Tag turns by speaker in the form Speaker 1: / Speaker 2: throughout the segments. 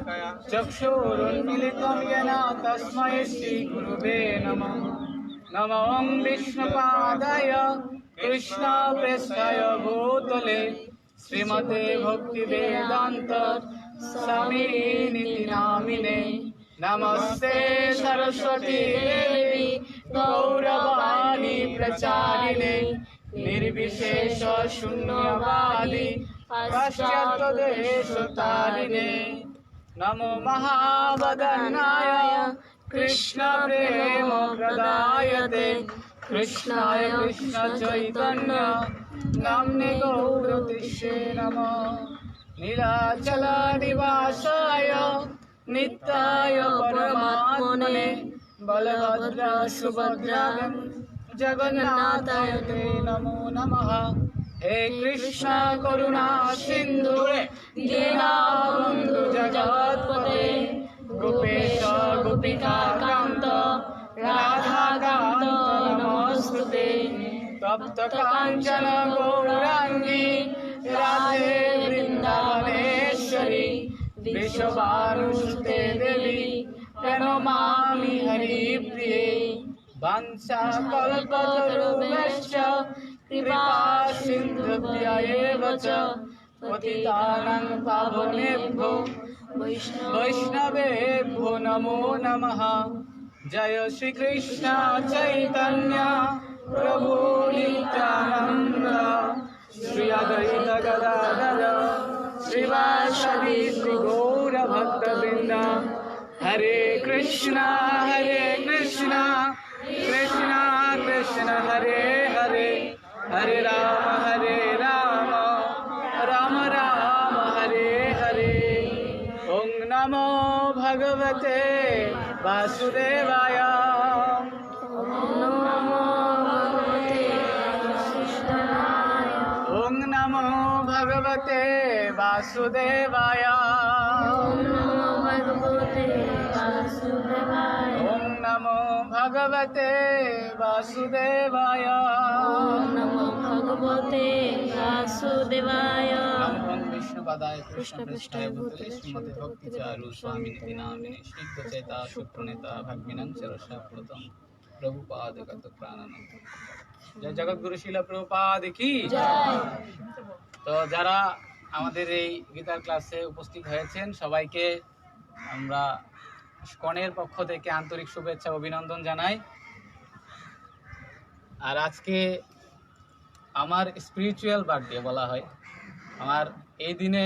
Speaker 1: चक्षुरुन्मीलितं येन तस्मै श्रीगुरुवे नमः। नमो विष्णुपादाय कृष्णप्रेष्ठाय भूतले श्रीमते भक्तिवेदान्त स्वामिनिति नामिने। नमस्ते सरस्वती देवी गौरवाणी प्रचारिणे निर्विशेष शून्यवादी पाश्चात्यदेशतारिणे। नमो महावदनाय कृष्ण प्रेम प्रदायते कृष्णाय कृष्ण चैतन्य नाम्ने गौरतिष्ठे नमः। नीलाचल निवासाय नित्याय परमात्मने बलभद्र सुभद्रा जगन्नाथाय ते नमो नमः। हे कृष्ण करुणा सिंधु दीनबंधु जगत्पते गोपेश गोपिका कांत राधा कांत नमोस्तुते। तप्त कांचन गौरांगी राधे वृंदावनेश्वरी विश्वभानुसुते देवी प्रणमामि हरिप्रिये। वंशा कल्पतरुभ्यश्च कृपा सिन्धुभ्य एव च पतितानां पावनेभ्यो वैष्णवेभ्यो नमो नमः। जय श्री कृष्ण चैतन्य प्रभु नित्यानंद श्री अद्वैत गदाधर श्रीवासदि श्री गौर भक्तवृंद। हरे कृष्ण कृष्ण कृष्ण हरे हरे हरे राम राम राम हरे हरे। ओम नमो भगवते वासुदेवाय। ओम नमो भगवते वासुदेवाय। ओम नमो भगवते वासुदेवाय। नमो विष्णुपदाय कृष्णप्रेष्ठाय भूतले श्रीमते भक्तिचारु स्वामिनिति नामिने स्निग्धचेता सुप्रणेता भक्तिनं सरसाप्लुतं प्रभुपादगत प्राणानंद। जय जगद्गुरु শিলা প্রভুপাদ কি জয়। তো যারা আমাদের এই গীতার ক্লাসে উপস্থিত হয়েছেন সবাইকে আমরা স্কনের পক্ষ থেকে আন্তরিক শুভেচ্ছা অভিনন্দন জানাই। আর আজকে আমার স্পিরিচুয়াল বার্থডে বলা হয়। আমার এই দিনে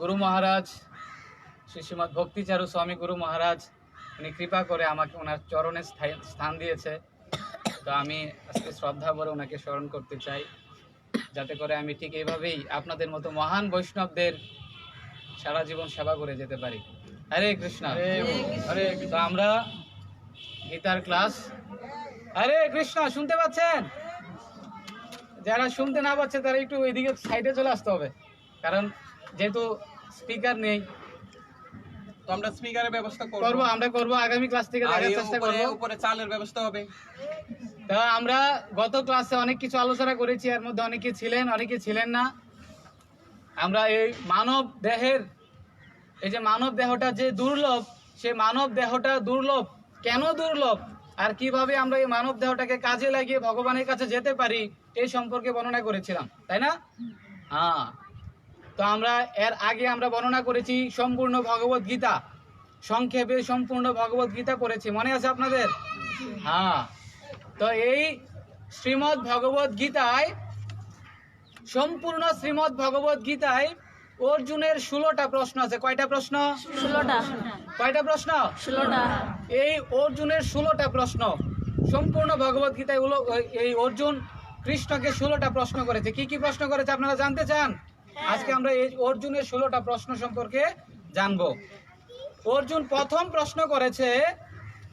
Speaker 1: গুরু মহারাজ শ্রী শ্রীমৎ ভক্তিচারু স্বামী গুরু মহারাজ উনি কৃপা করে আমাকে ওনার চরণে স্থান দিয়েছে। তো আমি আজকে শ্রদ্ধা ভরে ওনাকে স্মরণ করতে চাই, যাতে করে আমি ঠিক এইভাবেই আপনাদের মতো মহান বৈষ্ণবদের সারা জীবন সেবা করে যেতে পারি। হরে কৃষ্ণ হরে। তো আমরা গীতার ক্লাস। হরে কৃষ্ণ শুনতে পাচ্ছেন? যারা শুনতে না পাচ্ছে তারা একটু ওইদিকে সাইডে চলে আসতে হবে, কারণ যেহেতু স্পিকার নেই।
Speaker 2: তো আমরা স্পিকারের ব্যবস্থা
Speaker 1: করব আগামী ক্লাস থেকে দেখার চেষ্টা করব।
Speaker 2: উপরে চালের ব্যবস্থা হবে।
Speaker 1: তো আমরা গত ক্লাসে অনেক কিছু আলোচনা করেছি, এর মধ্যে অনেকে ছিলেন অনেকে ছিলেন না। আমরা এই মানব দেহের এই যে মানব দেহটা যে দুর্লভ, সে মানব দেহটা দুর্লভ কেন দুর্লভ, আর কিভাবে আমরা এই মানব দেহটাকে কাজে লাগিয়ে ভগবানের কাছে যেতে পারি এই সম্পর্কে বর্ণনা করেছিলাম, তাই না? হ্যাঁ। তো আমরা এর আগে আমরা বর্ণনা করেছি সম্পূর্ণ ভগবত গীতা, সংক্ষেপে সম্পূর্ণ ভগবত গীতা পড়েছি, মনে আছে আপনাদের? হ্যাঁ। তো এই শ্রীমদ্ ভগবত গীতায়, সম্পূর্ণ শ্রীমদ্ ভগবত গীতায় অর্জুনের 16টা প্রশ্ন আছে। কয়টা প্রশ্ন?
Speaker 3: 16টা।
Speaker 1: কয়টা প্রশ্ন?
Speaker 3: 16টা।
Speaker 1: এই অর্জুনের 16টা প্রশ্ন সম্পূর্ণ ভগবত গীতায় হলো। এই অর্জুন কৃষ্ণকে 16টা প্রশ্ন করেছে। কি কি প্রশ্ন করেছে আপনারা জানতে চান? আজকে আমরা এই অর্জুনের 16টা প্রশ্ন সম্পর্কে জানবো। অর্জুন প্রথম প্রশ্ন করেছে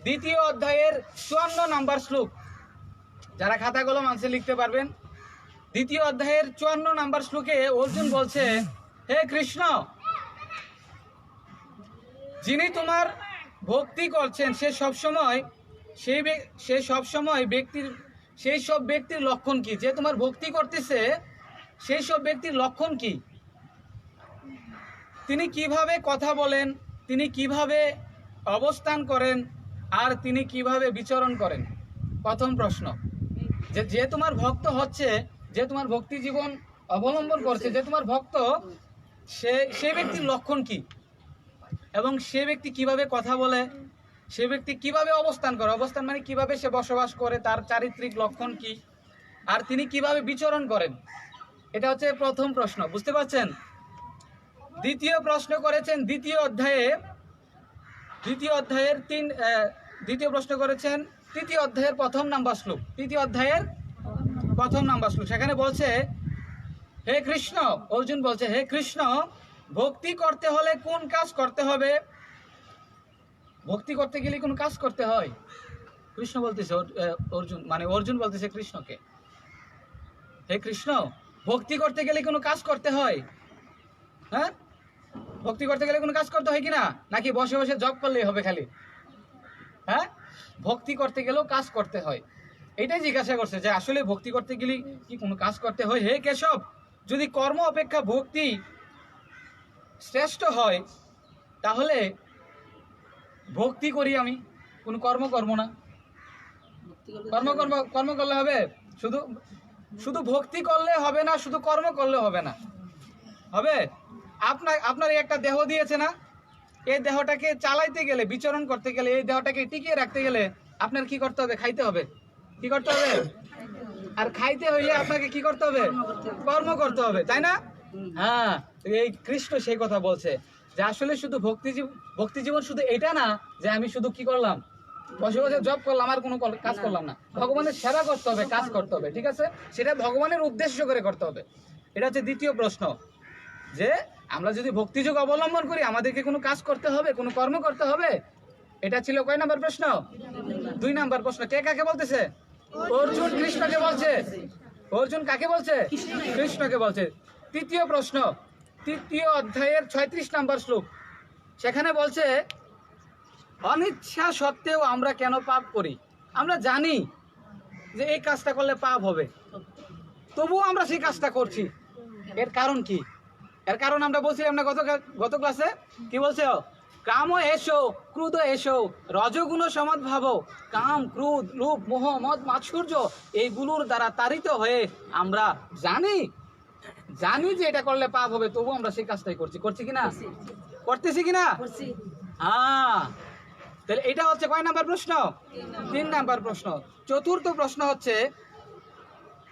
Speaker 1: দ্বিতীয় অধ্যায়ের 54 নম্বর শ্লোক। যারা খাতা কলম আছে লিখতে পারবেন। দ্বিতীয় অধ্যায়ের 54 নম্বর শ্লোকে অর্জুন বলছে, হে কৃষ্ণ, যিনি তোমার ভক্তি করছেন সে সব সময় ব্যক্তির সেই সব ব্যক্তির লক্ষণ কি? যে তোমার ভক্তি করতেছে সেই সব ব্যক্তির লক্ষণ কি, তিনি কিভাবে কথা বলেন, তিনি কিভাবে অবস্থান করেন, আর তিনি কিভাবে বিচরণ করেন। প্রথম প্রশ্ন, যে তোমার ভক্ত হচ্ছে, যে তোমার ভক্তি জীবন অবলম্বন করছে, যে তোমার ভক্ত, সে ব্যক্তির লক্ষণ কি, এবং সে ব্যক্তি কিভাবে কথা বলে, সে ব্যক্তি কিভাবে অবস্থান করে, অবস্থান মানে কিভাবে সে বসবাস করে, তার চারিত্রিক লক্ষণ কি, আর তিনি কিভাবে বিচরণ করেন। এটা হচ্ছে প্রথম প্রশ্ন, বুঝতে পারছেন। দ্বিতীয় প্রশ্ন করেছেন দ্বিতীয় প্রশ্ন করেছেন তৃতীয় অধ্যায়ের প্রথম নাম্বার শ্লোক, তৃতীয় অধ্যায়ের প্রথম নাম্বার শ্লোক। সেখানে বলছে, হে কৃষ্ণ, অর্জুন বলছে, হে কৃষ্ণ, ভক্তি করতে হলে কোন কাজ করতে হবে? ভক্তি করতে গেলে কোন কাজ করতে হয়? কৃষ্ণ বলতেছে, অর্জুন বলতেছে কৃষ্ণকে, হে কৃষ্ণ, ভক্তি করতে গেলে কোনো কাজ করতে হয়? হ্যাঁ, ভক্তি করতে গেলে কোনো কাজ করতে হয় কিনা, নাকি বসে বসে জব করলেই হবে খালি? হ্যাঁ, ভক্তি করতে গেলেও কাজ করতে হয়। এটাই জিজ্ঞাসা করছে যে আসলে ভক্তি করতে গেলে কি কোনো কাজ করতে হয়? হে কেশব, যদি কর্ম অপেক্ষা ভক্তি শ্রেষ্ঠ হয়, তাহলে ভক্তি করি আমি, কোনো কর্ম করবো না। কর্ম করলে হবে? শুধু ভক্তি করলে হবে না, শুধু কর্ম করলে হবে না। হবে? আপনার একটা দেহ দিয়েছে না, এই দেহটাকে চালাইতে গেলে, বিচরণ করতে গেলে, এই দেহটাকে টিকিয়ে রাখতে গেলে আপনার কি করতে হবে? খাইতে হবে। কি করতে হবে? আর খাইতে হইলে আপনাকে কি করতে হবে? কর্ম করতে হবে, তাই না? হ্যাঁ, এই কৃষ্ণ সেই কথা বলছে যে আসলে শুধু ভক্তি জীবন শুধু এটা না যে আমি শুধু কি করলাম, বসে বসে জব করলাম আর কোনো কাজ করলাম না। ভগবানের সেবা করতে হবে, কাজ করতে হবে, ঠিক আছে? সেটা ভগবানের উদ্দেশ্য করে করতে হবে। এটা হচ্ছে দ্বিতীয় প্রশ্ন, যে আমরা যদি ভক্তিযোগ অবলম্বন করি আমাদেরকে কোনো কাজ করতে হবে, কোনো কর্ম করতে হবে। এটা ছিল কয় নাম্বার প্রশ্ন? 2 নাম্বার প্রশ্ন। কে কাকে বলতেছে? অর্জুন কৃষ্ণকে বলছে। অর্জুন কাকে বলছে? কৃষ্ণকে বলছে। তৃতীয় প্রশ্ন, তৃতীয় অধ্যায়ের 36 নাম্বার শ্লোক। সেখানে বলছে, অনিচ্ছা সত্ত্বেও আমরা কেন পাপ করি? আমরা জানি যে এই কাজটা করলে পাপ হবে, তবুও আমরা সেই কাজটা করছি। এর কারণ কি? এর কারণ আমরা বলছিলাম না গত ক্লাসে, কি বলছে? কাম এসো, ক্রোধ এসো, রজগুণ সমদ্ভাব, কাম, ক্রোধ, লোভ, মোহ, মদ, মাৎসর্য, এইগুলোর দ্বারা তাড়িত হয়ে আমরা জানি যে এটা করলে পাপ হবে, তবু আমরা সেই কাজটাই করছি কিনা? করতেছি কিনা? হ্যাঁ, তাহলে এটা হচ্ছে কয় নাম্বার প্রশ্ন? 3 নাম্বার প্রশ্ন। চতুর্থ প্রশ্ন হচ্ছে,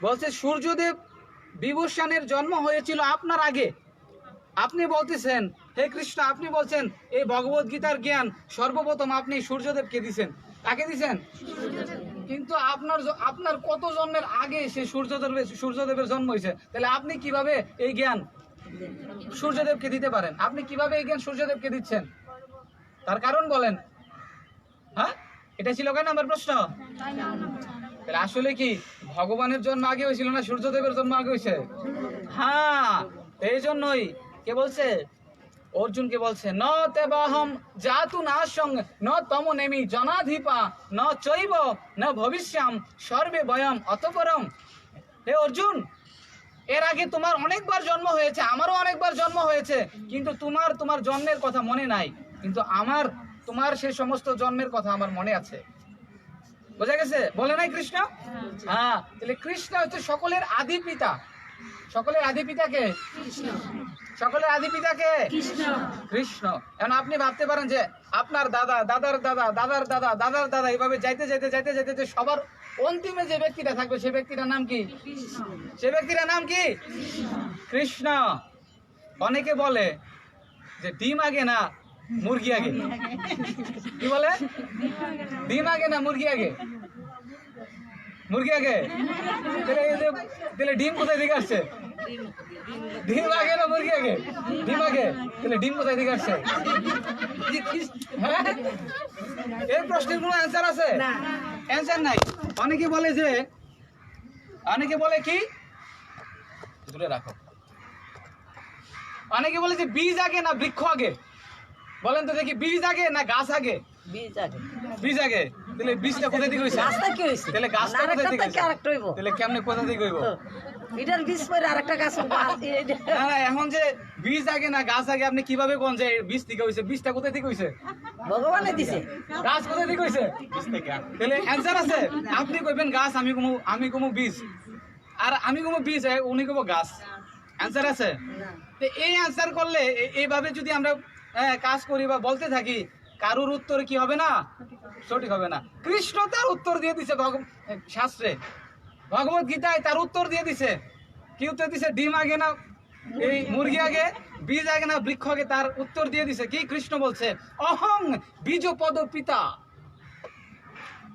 Speaker 1: বলছে সূর্যদেব বিভূষণের জন্ম হয়েছিল আপনার আগে। আপনি বলতেছেন, হে কৃষ্ণ, আপনি বলছেন এই ভগবত গীতার জ্ঞান সর্বপ্রথম আপনি সূর্যদেবকে দিয়েছেন। কাকে দিয়েছেন? কিন্তু আপনার কত জন্মের আগে সে সূর্যদেবের জন্ম হয়েছে, তাহলে আপনি কিভাবে এই জ্ঞান সূর্যদেবকে দিতে পারেন? আপনি কিভাবে এই জ্ঞান সূর্যদেবকে দিচ্ছেন? তার কারণ বলেন। হ্যাঁ, এটা ছিল কয় নাম্বার প্রশ্ন? তাহলে আসলে কি ভগবানের জন্ম আগে হয়েছিল না সূর্যদেবের জন্ম আগে হয়েছে? হ্যাঁ, এই জন্যই কে বলছে? অর্জুনকে বলছে, ন তেবাহম জাতু নাশং ন তম নেমি জনাধিপা ন চৈব ন ভবিষ্যাম সর্বে বয়ম অতঃপরম। হে অর্জুন, এর আগে তোমার অনেকবার জন্ম হয়েছে, আমারও অনেকবার জন্ম হয়েছে, কিন্তু তোমার জন্মের কথা মনে নাই, কিন্তু তোমার সেই সমস্ত জন্মের কথা আমার মনে আছে। বোঝা গেছে? বলে নাই কৃষ্ণ? হ্যাঁ, তাহলে কৃষ্ণ হচ্ছে সকলের আদি পিতা। সকলের আদি পিতা কে? সকলের আদি পিতা কে? কৃষ্ণ। এখন আপনি ভাবতে পারেন যে আপনার দাদা, দাদার দাদা, দাদার দাদা, দাদার দাদা, এইভাবে যাইতে যাইতে সবার অন্তিমে যে ব্যক্তিটা থাকবে সে ব্যক্তিটার নাম কি? সে ব্যক্তিটার নাম কি? কৃষ্ণ। অনেকে বলে যে ডিম আগে না মুরগি আগে। কি বলে? ডিম আগে না মুরগি আগে? মুরগি আগে। তাহলে ডিম কোথায় থেকে আসছে? ডিম আগে না মুরগি আগে? ডিম আগে। তাহলে ডিম কোথায় থেকে আসছে? হ্যাঁ, এই প্রশ্নের কোনো অ্যান্সার আছে? অ্যান্সার নাই। অনেকে বলে কি, দূরে রাখো, অনেকে বলে যে বীজ আগে না বৃক্ষ আগে? বলেন তো দেখি, বীজ আগে না গাছ আগে? বীজ আগে। তাহলে বীজটা কোথা থেকে হইছে? তাহলে গাছটা কোথা থেকে হইছে? তাহলে কেমনে কোথা থেকে হইব?
Speaker 3: এটার বীজ পরে আরেকটা গাছ
Speaker 1: না না, এখন যে বীজ আগে না গাছ আগে, আপনি কিভাবে কোন যে বীজ থেকে হইছে? বীজটা কোথা থেকে হইছে?
Speaker 3: ভগবানে দিছে।
Speaker 1: গাছ কোথা থেকে হইছে?
Speaker 2: বীজ থেকে।
Speaker 1: তাহলে অ্যান্সার আছে। আপনি কইবেন গাছ, আমি কমু বীজ, আর আমি কমু বীজ, উনি কমু গাছ। অ্যান্সার আছে। তো এই অ্যান্সার করলে এইভাবে যদি আমরা কাজ করি বা বলতে থাকি, কারোর উত্তর কি হবে না? সঠিক হবে না। কৃষ্ণ তার উত্তর দিয়ে দিছে শাস্ত্রে, ভগবত গীতায় তার উত্তর দিয়ে দিছে। কি উত্তর দিছে? ডিম আগে না এই মুরগি আগে, বীজ আগে না বৃক্ষ আগে? তার উত্তর দিয়ে দিছে কি? কৃষ্ণ বলছে অহং বীজ পদ পিতা।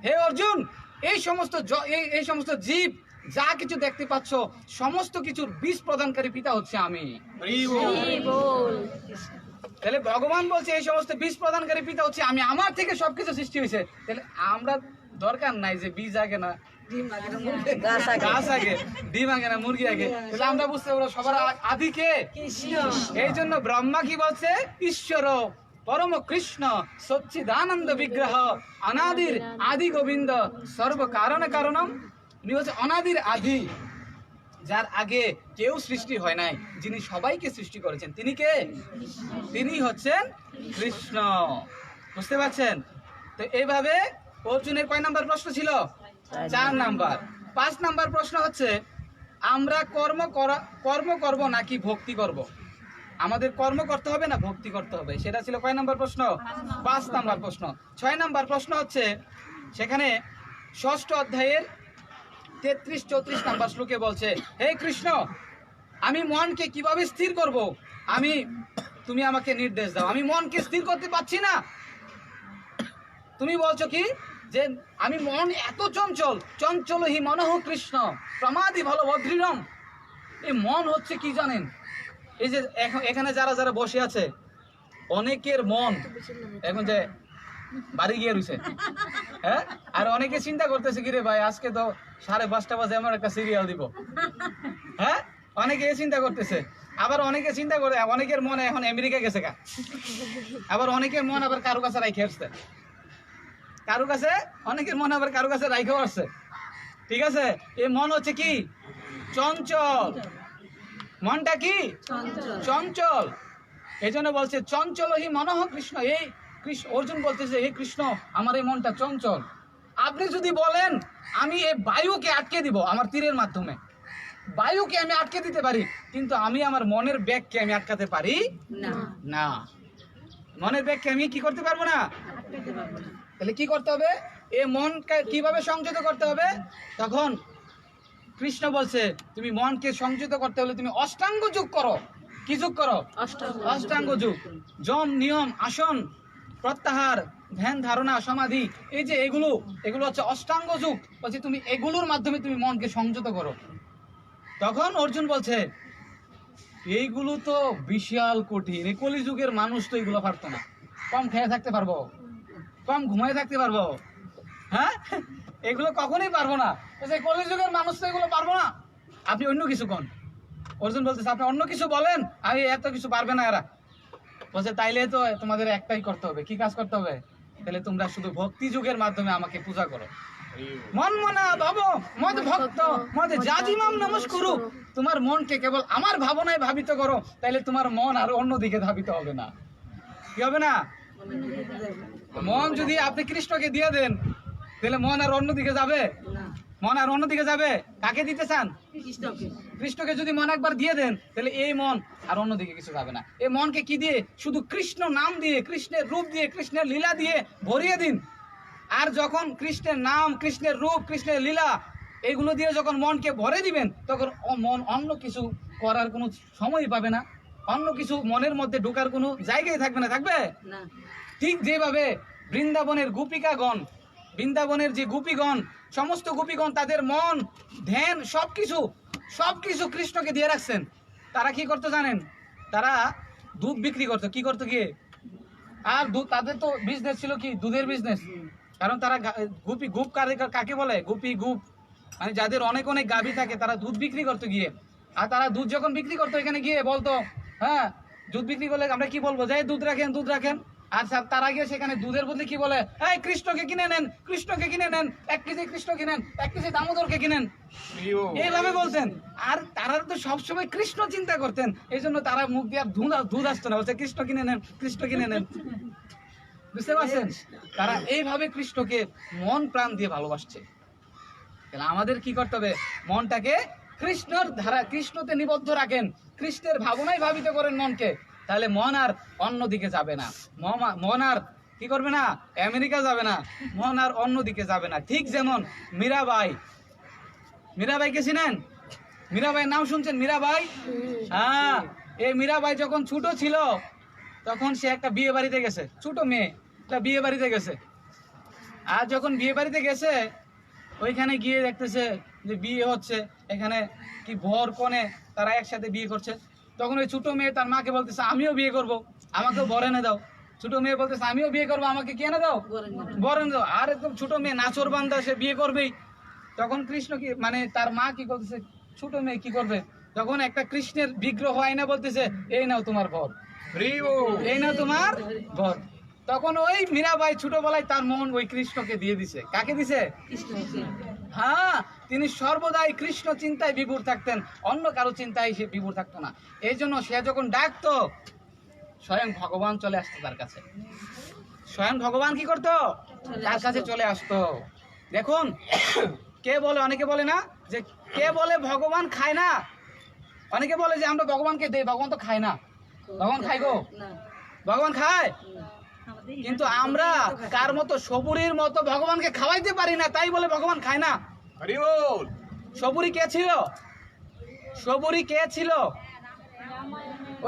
Speaker 1: হে অর্জুন, এই সমস্ত জীব যা কিছু দেখতে পাচ্ছ, সমস্ত কিছুর বীজ প্রদানকারী পিতা হচ্ছে আমি। তাহলে ভগবান বলছে এই সমস্ত বীজ প্রদানকারী পিতা হচ্ছে আমি, আমার থেকে সবকিছু সৃষ্টি হয়েছে। তাহলে আমরা দরকার নাই যে বীজ আগে না গাছ আগে, ডিম আগে না মুরগি আগে। তাহলে আমরা বুঝতে পারবো সবার আদি কে? এই জন্য ব্রহ্মা কি বলছে? ঈশ্বর পরম কৃষ্ণ সচ্চিদানন্দ বিগ্রহ অনাদির আদি গোবিন্দ সর্ব কারণ কারণম। উনি বলছে অনাদির আদি, যার আগে কেউ সৃষ্টি হয় নাই, যিনি সবাইকে সৃষ্টি করেছেন, তিনি কে? তিনি হচ্ছেন কৃষ্ণ। বুঝতে পারছেন? তো এইভাবে অর্জুনের কয় নাম্বার প্রশ্ন ছিল? 4 নাম্বার। 5 নাম্বার প্রশ্ন হচ্ছে আমরা কর্ম করব নাকি ভক্তি করব? আমাদের কর্ম করতে হবে না ভক্তি করতে হবে? সেটা ছিল কয় নাম্বার প্রশ্ন? 5 নাম্বার প্রশ্ন। 6 নাম্বার প্রশ্ন হচ্ছে সেখানে 6ষ্ঠ অধ্যায়ের 33-34 নাম্বার শ্লোকে বলছে, হে কৃষ্ণ, আমি মনকে কিভাবে স্থির করব? তুমি আমাকে নির্দেশ দাও। আমি মনকে স্থির করতে পারছি না। তুমি বলছো কি যে আমি মন এত চঞ্চল হি মনঃ কৃষ্ণ প্রমাদি ভালো ভদ্রিরম। এই মন হচ্ছে কি জানেন? এই যে এখানে যারা যারা বসে আছে, অনেকের মন এখন যে বাড়ি গিয়ে রয়েছে, হ্যাঁ, আর অনেকে চিন্তা করতেছে কি রে ভাই, আজকে তো 5:30 বাজে আমার একটা সিরিয়াল দিব, হ্যাঁ, অনেকে চিন্তা করতেছে। আবার অনেকে চিন্তা করে, অনেকের মন এখন আমেরিকা গেছে গা, আবার অনেকের মন আবার কারো কাছে রাইখে আসছে, অনেকের মন আবার কারো কাছে রাইখেও আসছে। ঠিক আছে? এই মন হচ্ছে কি? চঞ্চল। মনটা কি? চঞ্চল। এই জন্য বলছে চঞ্চল হি মনঃ কৃষ্ণ। এই অর্জুন বলতেছে, হে কৃষ্ণ, আমার এই মনটা চঞ্চল। আপনি যদি বলেন আমি এই বায়ুকে আটকে দিব আমার তীরের মাধ্যমে, বায়ুকে আমি আটকে দিতে পারি, কিন্তু আমি আমার মনের বেগকে আমি আটকাতে পারি না। মনের বেগকে আমি কি করতে পারবো না। তাহলে কি করতে হবে? এই মনকে কিভাবে সংযত করতে হবে? তখন কৃষ্ণ বলছে তুমি মনকে সংযত করতে হলে তুমি অষ্টাঙ্গ যোগ করো। কি যোগ করো? অষ্টাঙ্গ যোগ। যম, নিয়ম, আসন, প্রত্যাহার, ধ্যান, ধারণা, সমাধি, এই যে এগুলো হচ্ছে অষ্টাঙ্গ যোগ। বলছে তুমি এগুলোর মাধ্যমে তুমি মনকে সংযত করো। তখন অর্জুন বলছে এইগুলো তো বিশাল কঠিন, এই কলিযুগের মানুষ তো এগুলো পারতো না। কম খেয়ে থাকতে পারবো, কম ঘুমায় থাকতে পারবো, হ্যাঁ, এগুলো কখনোই পারবো না। কলিযুগের মানুষ তো এগুলো পারবো না, আপনি অন্য কিছু কোন। অর্জুন বলতেছে আপনি অন্য কিছু বলেন, আমি এত কিছু পারবে না এরা। বলছে তাইলে তো তোমাদের একটাই করতে হবে। কি কাজ করতে হবে? তাহলে তোমরা শুধু ভক্তি যুগের মাধ্যমে আমাকে পূজা করো। মন মনা ভাব মদ ভক্ত মদ জাজিমাম নমস্কুরু। তোমার মনকে কেবল আমার ভাবনায় ভাবিত করো, তাইলে তোমার মন আর অন্যদিকে ধাবিত হবে না। কি হবে না? মন যদি আপনি কৃষ্ণকে দিয়ে দেন, তাহলে মন আর অন্যদিকে যাবে? মন আর অন্যদিকে যাবে? কাকে দিতে চান? কৃষ্ণকে যদি মন একবার দিয়ে দেন, তাহলে এই মন আর অন্যদিকে কিছু যাবে না। এই মনকে কি দিয়ে? শুধু কৃষ্ণ নাম দিয়ে, কৃষ্ণের রূপ দিয়ে, কৃষ্ণের লীলা দিয়ে ভরিয়ে দিন। আর যখন কৃষ্ণের নাম, কৃষ্ণের রূপ, কৃষ্ণের লীলা এগুলো দিয়ে যখন মনকে ভরে দিবেন, তখন মন অন্য কিছু করার কোনো সময়ই পাবে না, অন্য কিছু মনের মধ্যে ঢোকার কোনো জায়গায় থাকবে না। থাকবে না? ঠিক যেভাবে বৃন্দাবনের গোপিকাগণ, বৃন্দাবনের যে গোপীগণ, সমস্ত গোপীগণ তাদের মন, ধ্যান, সবকিছু কৃষ্ণকে দিয়ে রাখছেন। তারা কি করতো জানেন? তারা দুধ বিক্রি করতো। কি করতো গিয়ে? আর তাদের তো বিজনেস ছিল কি? দুধের বিজনেস। কারণ তারা গুপ কাকে বলে? গুপ, মানে যাদের অনেক অনেক গাভী থাকে, তারা দুধ বিক্রি করতো গিয়ে। আর তারা দুধ যখন বিক্রি করতো, এখানে গিয়ে বলতো, হ্যাঁ, দুধ বিক্রি করলে আমরা কি বলবো? যাই দুধ রাখেন। আর স্যার তার আগে সেখানে দুধের বদলে কি বলে, এই কৃষ্ণকে কিনে নেন, কৃষ্ণকে কিনে নেন, 1 কেজি কৃষ্ণ কিনেন, 1 কেজি দামোদরকে কিনেন, এইভাবে বলছেন। আর তারা তো সবসময় কৃষ্ণ চিন্তা করতেন, এই জন্য তারা মুখ দিয়ে আর দুধ আসতো না, বলছে কৃষ্ণ কিনে নেন, কৃষ্ণ কিনে নেন। বুঝতে পারছেন? তারা এইভাবে কৃষ্ণকে মন প্রাণ দিয়ে ভালোবাসছে। তাহলে আমাদের কি করতে হবে? মনটাকে কৃষ্ণর ধারা, কৃষ্ণতে নিবদ্ধ রাখেন, কৃষ্ণের ভাবনায় ভাবিত করেন মনকে, তাহলে মন আর অন্যদিকে যাবে না, মন আর কি করবে না, আমেরিকা যাবে না, মন আর অন্যদিকে যাবে না। ঠিক যেমন মীরাবাইকে চিনেন? মীরাবাইয়ের নাম শুনছেন? মীরাবাই, হ্যাঁ, এই মীরাবাই যখন ছোট ছিল তখন সে একটা বিয়ে বাড়িতে গেছে, ছোট মেয়ে একটা বিয়ে বাড়িতে গেছে। আর যখন বিয়ে বাড়িতে গেছে, ওইখানে গিয়ে দেখতেছে যে বিয়ে হচ্ছে, এখানে কি বর কনে তারা একসাথে বিয়ে করছে। তখন ওই ছোট মেয়ে তার মাকে বলতেছে আমিও বিয়ে করব, আমাকেও বর এনে দাও। ছোট মেয়ে বলতেছে আমিও বিয়ে করবো, আমাকে কি এনে দাও, বর এনে দাও। আর একদম ছোট মেয়ে নাচর বান্দা, সে বিয়ে করবেই। তখন কৃষ্ণ কি মানে তার মা কি করতেছে, ছোট মেয়ে কি করবে, তখন একটা কৃষ্ণের বিগ্রহ আইনা বলতেছে এই নাও তোমার বর, এই নাও তোমার বর। তখন ওই মীরাবাই ছোটবেলায় তার মন ওই কৃষ্ণকে দিয়ে দিছে। কাকে দিছে? হ্যাঁ, তিনি সর্বদাই কৃষ্ণ চিন্তায় বিভোর থাকতেন, অন্য কারো চিন্তায় সে বিভোর থাকতো না। এই জন্য সে যখন ডাকতো, স্বয়ং ভগবান চলে আসতো তার কাছে। স্বয়ং ভগবান কি করতো? তার কাছে চলে আসতো। দেখুন, কে বলে, অনেকে বলে না যে, কে বলে ভগবান খায় না? অনেকে বলে যে আমরা ভগবানকে দেই, ভগবান তো খায় না। ভগবান খায় গো? ভগবান খায়, কিন্তু আমরা কার মতো, সবুরির মতো ভগবানকে খাওয়াইতে পারি না, তাই বলে ভগবান খায় না। সবুরি কে ছিল? সবুরি কে ছিল?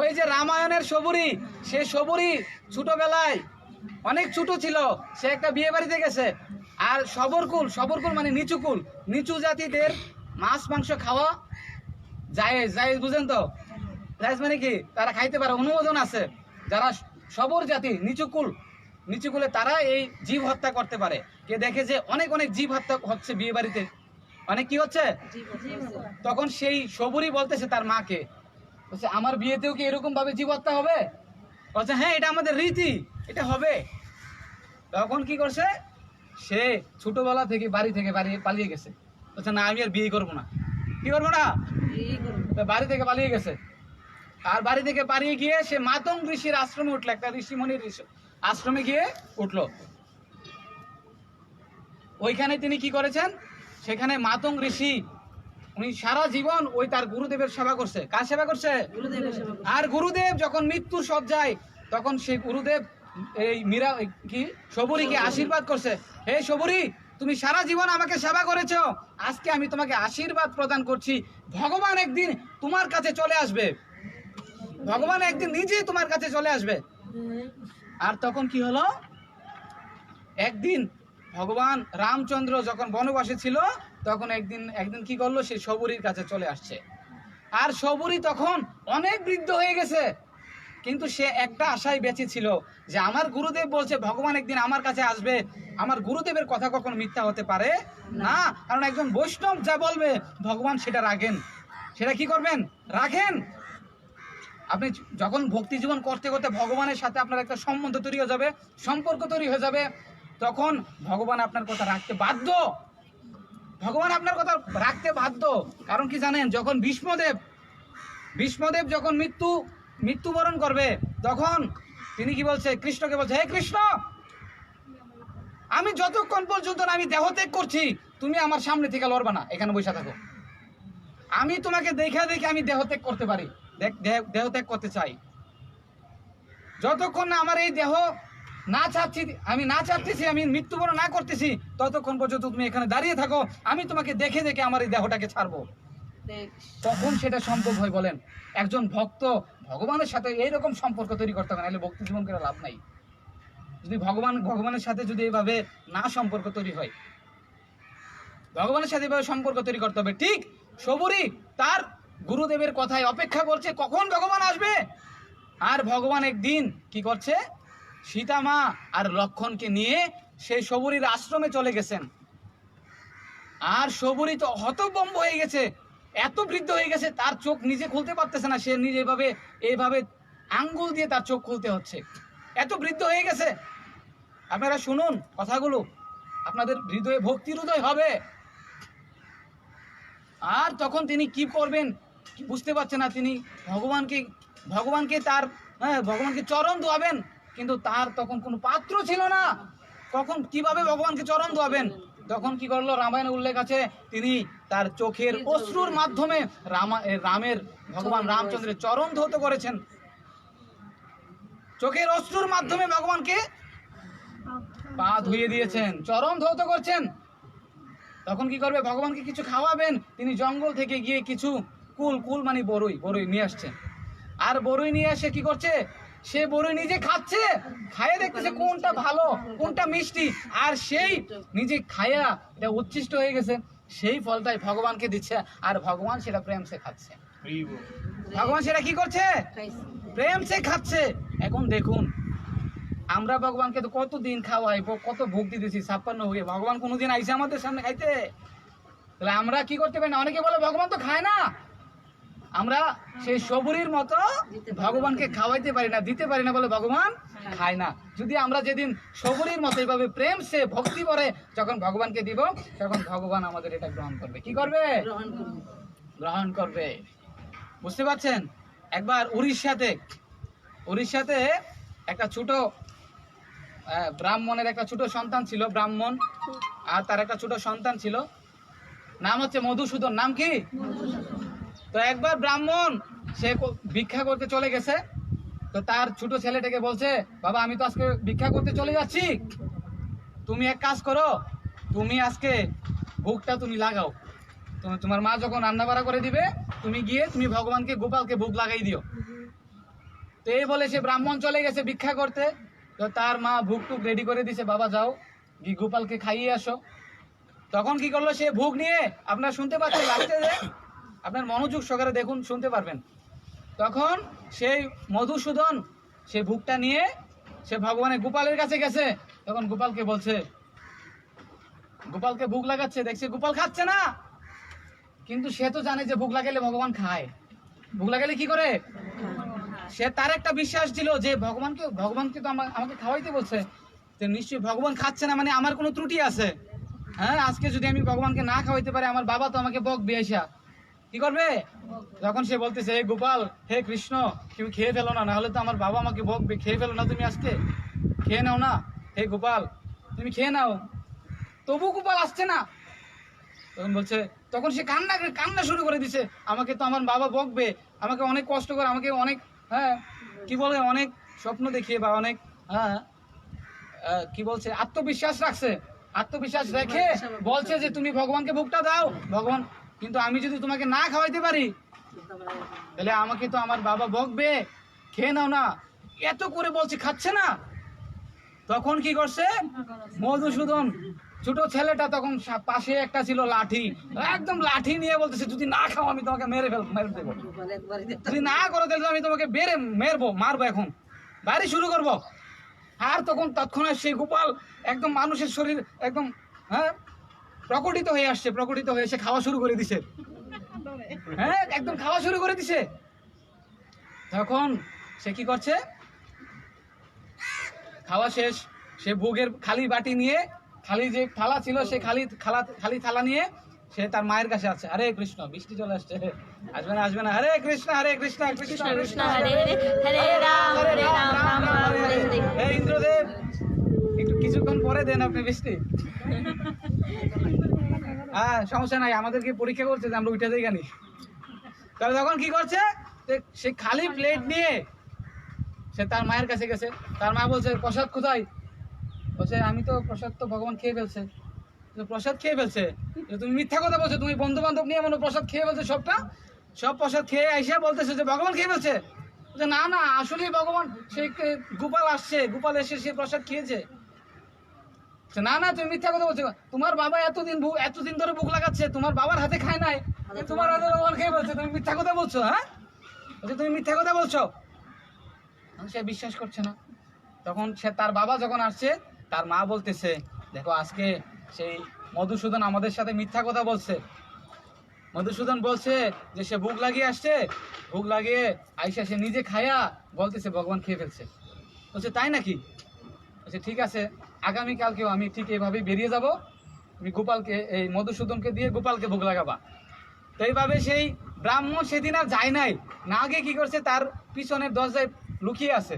Speaker 1: ওই যে রামায়ণের সবুরি। সে সবুরি ছোটবেলায় অনেক ছোট ছিল, সে একটা বিয়ে বাড়িতে গেছে। আর সবরকুল মানে নিচুকুল, নিচু জাতিদের মাছ মাংস খাওয়া জায়েজ, বুঝেন তো? জায়েজ মানে কি? তারা খাইতে পারে, অনুমোদন আছে। যারা সবর জাতি, নিচুকুলে তারা এই জীব হত্যা করতে পারে। কে দেখে যে অনেক জীব হত্যা হচ্ছে বিয়ে বাড়িতে, অনেক কি হচ্ছে। তখন সেই সবুরি বলতেছে তার মাকে, বলছে আমার বিয়েতেও কি এরকম ভাবে জীব হত্যা হবে? বলছে হ্যাঁ, এটা আমাদের রীতি, এটা হবে। তখন কি করছে, সে ছোটবেলা থেকে বাড়ি থেকে পালিয়ে গেছে। বলছে না, আমি আর বিয়ে করবো না। কি করবো না? বাড়ি থেকে পালিয়ে গেছে। আর বাড়ি থেকে পালিয়ে গিয়ে সে মাতঙ্গ ঋষির আশ্রমে উঠলো, একটা ঋষিমণির আশ্রমে গিয়ে উঠলো। ওইখানে তিনি কি করেছেন, সেখানে মাতঙ্গ ঋষি উনি সারা জীবন ওই তার গুরুদেবের সেবা করছে। কার সেবা করছে? আর গুরুদেব যখন মৃত্যুর সজ্জায়, তখন সেই গুরুদেব এই সবুরিকে আশীর্বাদ করছে, হে সবুরি, তুমি সারা জীবন আমাকে সেবা করেছো, আজকে আমি তোমাকে আশীর্বাদ প্রদান করছি, ভগবান একদিন তোমার কাছে চলে আসবে, ভগবান একদিন নিজেই তোমার কাছে চলে আসবে। আর তখন কি হলো, একদিন ভগবান রামচন্দ্র যখন বনবাসে ছিল, তখন একদিন কি করলো, সে সবুরির কাছে চলে আসছে। আর সবুরি তখন অনেক বৃদ্ধ হয়ে গেছে, কিন্তু সে একটা আশায় বেঁচে ছিল যে আমার গুরুদেব বলছে ভগবান একদিন আমার কাছে আসবে, আমার গুরুদেবের কথা কখনো মিথ্যা হতে পারে না। কারণ একজন বৈষ্ণব যা বলবে ভগবান সেটা রাখেন, সেটা কি করবেন, রাখেন। আপনি যখন ভক্তি জীবন করতে করতে ভগবানের সাথে আপনার একটা সম্বন্ধ তৈরি হয়ে যাবে, সম্পর্ক তৈরি হয়ে যাবে, তখন ভগবান আপনার কথা রাখতে বাধ্য। ভগবান আপনার কথা রাখতে বাধ্য। কারণ কি জানেন, যখন ভীষ্মদেব যখন মৃত্যুবরণ করবে, তখন তিনি কি বলছে, কৃষ্ণকে বলছে, হে কৃষ্ণ, আমি যতক্ষণ পর্যন্ত আমি দেহত্যাগ করছি, তুমি আমার সামনে থেকে লড়বা না, এখানে বসে থাকো। আমি তোমাকে দেখে আমি দেহত্যাগ করতে পারি, দেহত্যাগ করতে চাই। যতক্ষণ না আমার এই দেহ আমি না চাচ্ছি, আমি মৃত্যুবরণ না করতেছি, ততক্ষণ পর্যন্ত তুমি এখানে দাঁড়িয়ে থাকো, আমি তোমাকে দেখে আমার এই দেহটাকে ছাড়বো। তখন সেটা সম্ভব হয়। বলেন, একজন ভক্ত ভগবানের সাথে এইরকম সম্পর্ক তৈরি করতে হবে, নাহলে ভক্তি জীবন করে লাভ নাই। যদি ভগবানের সাথে যদি এইভাবে না সম্পর্ক তৈরি হয়, ভগবানের সাথে এইভাবে সম্পর্ক তৈরি করতে হবে। ঠিক সবুরি তার গুরুদেবের কথায় অপেক্ষা করছে কখন ভগবান আসবে। আর ভগবান একদিন কি করছে, সীতা মা আর লক্ষণকে নিয়ে সেই সবুরির আশ্রমে চলে গেছেন। আর সবুরি তো হতভম্ব হয়ে গেছে, এত বৃদ্ধ হয়ে গেছে, তার চোখ নিজে খুলতে পারতেছে না, সে নিজে এইভাবে আঙ্গুল দিয়ে তার চোখ খুলতে হচ্ছে। এত বৃদ্ধ হয়ে গেছে। আপনারা শুনুন কথাগুলো, আপনাদের হৃদয়ে ভক্তির উদয় হবে। আর তখন তিনি কি করবেন বুঝতে পারছেন না। তিনি ভগবানকে তার ভগবানকে চরণ ধোয়াবেন, কিন্তু তার তখন কোনো পাত্র ছিল না। কখন কিভাবে ভগবানকে চরণ ধোয়াবেন? তখন কি করলো, রামায়ণে উল্লেখ আছে, তিনি তার চোখের অশ্রুর মাধ্যমে রামের ভগবান রামচন্দ্রের চরণ ধৌত করেছেন। চোখের অশ্রুর মাধ্যমে ভগবানকে পা ধুয়ে দিয়েছেন, চরণ ধৌত করছেন। তখন কি করবে, ভগবানকে কিছু খাওয়াবেন। তিনি জঙ্গল থেকে গিয়ে কিছু কুল মানে বরই নিয়ে আসছেন। আর বরই নিয়ে এসে কি করছে, সে বরই নিজে খাচ্ছে, খাইয়ে দেখতেছে কোনটা ভালো কোনটা মিষ্টি, আর সেই নিজে খাইয়া এটা উচ্ছিষ্ট হয়ে গেছে, সেই ফলটাই ভগবানকে দিচ্ছে, আর ভগবান সেটা প্রেম সে খাচ্ছে। ভগবান সেটা কি করছে, প্রেম সে খাচ্ছে। এখন দেখুন, আমরা ভগবানকে তো কতদিন খাওয়াই, কত ভোগ দিতেছি 56 হয়ে, ভগবান কোনোদিন আইসে আমাদের সামনে খাইতে? তাহলে আমরা কি করতে পারি না? অনেকে বলে ভগবান তো খায় না। আমরা সেই সবুরির মতো ভগবানকে খাওয়াইতে পারি না, দিতে পারি না বলে ভগবান খায় না। যদি আমরা যেদিন সবুরির মতো এইভাবে প্রেম সে ভক্তি করে যখন ভগবানকে দিব, তখন ভগবান আমাদের এটা গ্রহণ করবে। কি করবে? গ্রহণ করবে। বুঝতে পারছেন? একবার উড়িষ্যাতে একটা ছোট ব্রাহ্মণের একটা ছোট সন্তান ছিল, ব্রাহ্মণ আর তার একটা ছোট সন্তান ছিল, নাম হচ্ছে মধুসূদন। নাম কি? তো একবার ব্রাহ্মণ সে ভিক্ষা করতে চলে গেছে। তো তার ছোট ছেলেটাকে বলছে, বাবা আমি তো আজকে ভিক্ষা করতে চলে যাচ্ছি, তুমি এক কাজ করো, তুমি আজকে ভোগটা তুমি লাগাও। তোমার মা যখন রান্না বাড়া করে দিবে, তুমি গিয়ে তুমি ভগবানকে গোপালকে ভোগ লাগাই দিও। তো এই বলে সে ব্রাহ্মণ চলে গেছে ভিক্ষা করতে। তো তার মা ভোগ টুক রেডি করে দিছে, বাবা যাও গিয়ে গোপালকে খাইয়ে আসো। তখন কি করলো, সে ভোগ নিয়ে, আপনারা শুনতে পাচ্ছেন লাগছে যে, আপনার মনোযোগ সহকারে দেখুন, শুনতে পারবেন। তখন সেই মধুসূদন সে ভোগটা নিয়ে সে ভগবানের গোপালের কাছে গেছে। তখন গোপালকে বলছে, গোপালকে ভোগ লাগাচ্ছে, দেখছে গোপাল খাচ্ছে না, কিন্তু সে তো জানে যে ভোগ লাগালে ভগবান খায়। ভোগ লাগালে কি করে? সে তার একটা বিশ্বাস ছিল যে ভগবানকে তো আমাকে খাওয়াইতে বলছে, তো নিশ্চয়ই ভগবান খাচ্ছে না মানে আমার কোনো ত্রুটি আছে। হ্যাঁ, আজকে যদি আমি ভগবানকে না খাওয়াইতে পারি, আমার বাবা তো আমাকে বকবে আইসা। কি করবে? তখন সে বলতেছে, হে গোপাল, হে কৃষ্ণ, তুমি খেয়ে ফেলো না, নাহলে তো আমার বাবা আমাকে বকবে, খেয়ে ফেলো না, তুমি আজকে খেয়ে নাও না, হে গোপাল তুমি খেয়ে নাও। তবু গোপাল আসছে না। তখন সে কান্না শুরু করে দিছে, আমাকে তো আমার বাবা বকবে, আমাকে অনেক কষ্ট করে, আমাকে অনেক কি বলে, অনেক স্বপ্ন দেখিয়ে বা অনেক কি বলছে, আত্মবিশ্বাস রাখছে, আত্মবিশ্বাস রেখে বলছে যে তুমি ভগবানকে ভোগটা দাও। ভগবান, কিন্তু আমি যদি তোমাকে না খাওয়াইতে পারি, তাহলে আমাকে তো আমার বাবা বকবে, খেয়ে নাও না। এত করে বলছে, খাচ্ছে না। তখন কি করছে মধুসূদন ছোট ছেলেটা, তখন পাশে একটা ছিল লাঠি, একদম লাঠি নিয়ে বলতেছে, যদি না খাও আমি তোমাকে মেরে দেবো, যদি না করো তাহলে আমি তোমাকে মারবো, এখন বাড়ি শুরু করব। আর তখন তৎক্ষণাৎ সেই গোপাল একদম মানুষের শরীর একদম প্রকটিত হয়ে আসছে, প্রকটিত হয়ে এসে খাওয়া শুরু করে দিছে। একদম খাওয়া শুরু করে দিছে। তখন সে কি করছে, খাওয়া শেষ, সে ভোগের খালি বাটি নিয়ে, খালি যে থালা ছিল, সে খালি থালা নিয়ে সে তার মায়ের কাছে আছে। হরে কৃষ্ণ, বৃষ্টি চলে আসছে, আসবে না, হরে কৃষ্ণ কৃষ্ণ কৃষ্ণ হরে রাম হে ইন্দ্রদেব, একটু কিছুক্ষণ পরে দেন আপনি বৃষ্টি। সমস্যা নাই, আমাদেরকে পরীক্ষা করছে যে আমরা উঠে যাই গানি। তাহলে তখন কি করছে, সে খালি প্লেট নিয়ে সে তার মায়ের কাছে গেছে। তার মা বলছে, প্রসাদ কোথায়? বলছে, আমি তো প্রসাদ তো ভগবান খেয়ে ফেলছে। প্রসাদ খেয়ে ফেলছে? তুমি মিথ্যা কথা বলছো, তুমি বন্ধু বান্ধব নিয়ে মনে প্রসাদ খেয়ে ফেলছে, সব প্রসাদ খেয়ে আইসা বলতেছে যে ভগবান খেয়ে ফেলছে। না না, আসলে ভগবান, সে গোপাল আসছে, গোপাল এসে সে প্রসাদ খেয়েছে। না না, তুমি মিথ্যা কথা বলছো, তোমার বাবা এতদিন ধরে ভোগ লাগাচ্ছে, তোমার বাবার হাতে খায় নাই, তোমার হাতে ভগবান খেয়ে ফেলছে, তুমি মিথ্যা কথা বলছো। তুমি মিথ্যা কথা বলছো। সে বিশ্বাস করছে না। তখন তার বাবা যখন আসছে, তার মা বলতেছে, দেখো আজকে সেই মধুসূদন আমাদের সাথে মিথ্যা কথা বলছে। মধুসূদন বলছে যে সে ভোগ লাগিয়ে আসছে, ভোগ লাগিয়ে আইসা সে নিজে খায়া বলতেছে ভগবান খেয়ে ফেলছে। বলছে তাই নাকি? বলছে ঠিক আছে, আগামীকালকেও আমি ঠিক এইভাবেই বেরিয়ে যাব, তুমি গোপালকে এই মধুসূদনকে দিয়ে গোপালকে ভোগ লাগাবা। তো এইভাবে সেই ব্রাহ্মণ সেদিন আর যায় নাই, না গিয়ে কি করছে, তার পিছনের দরজায় লুকিয়ে আছে।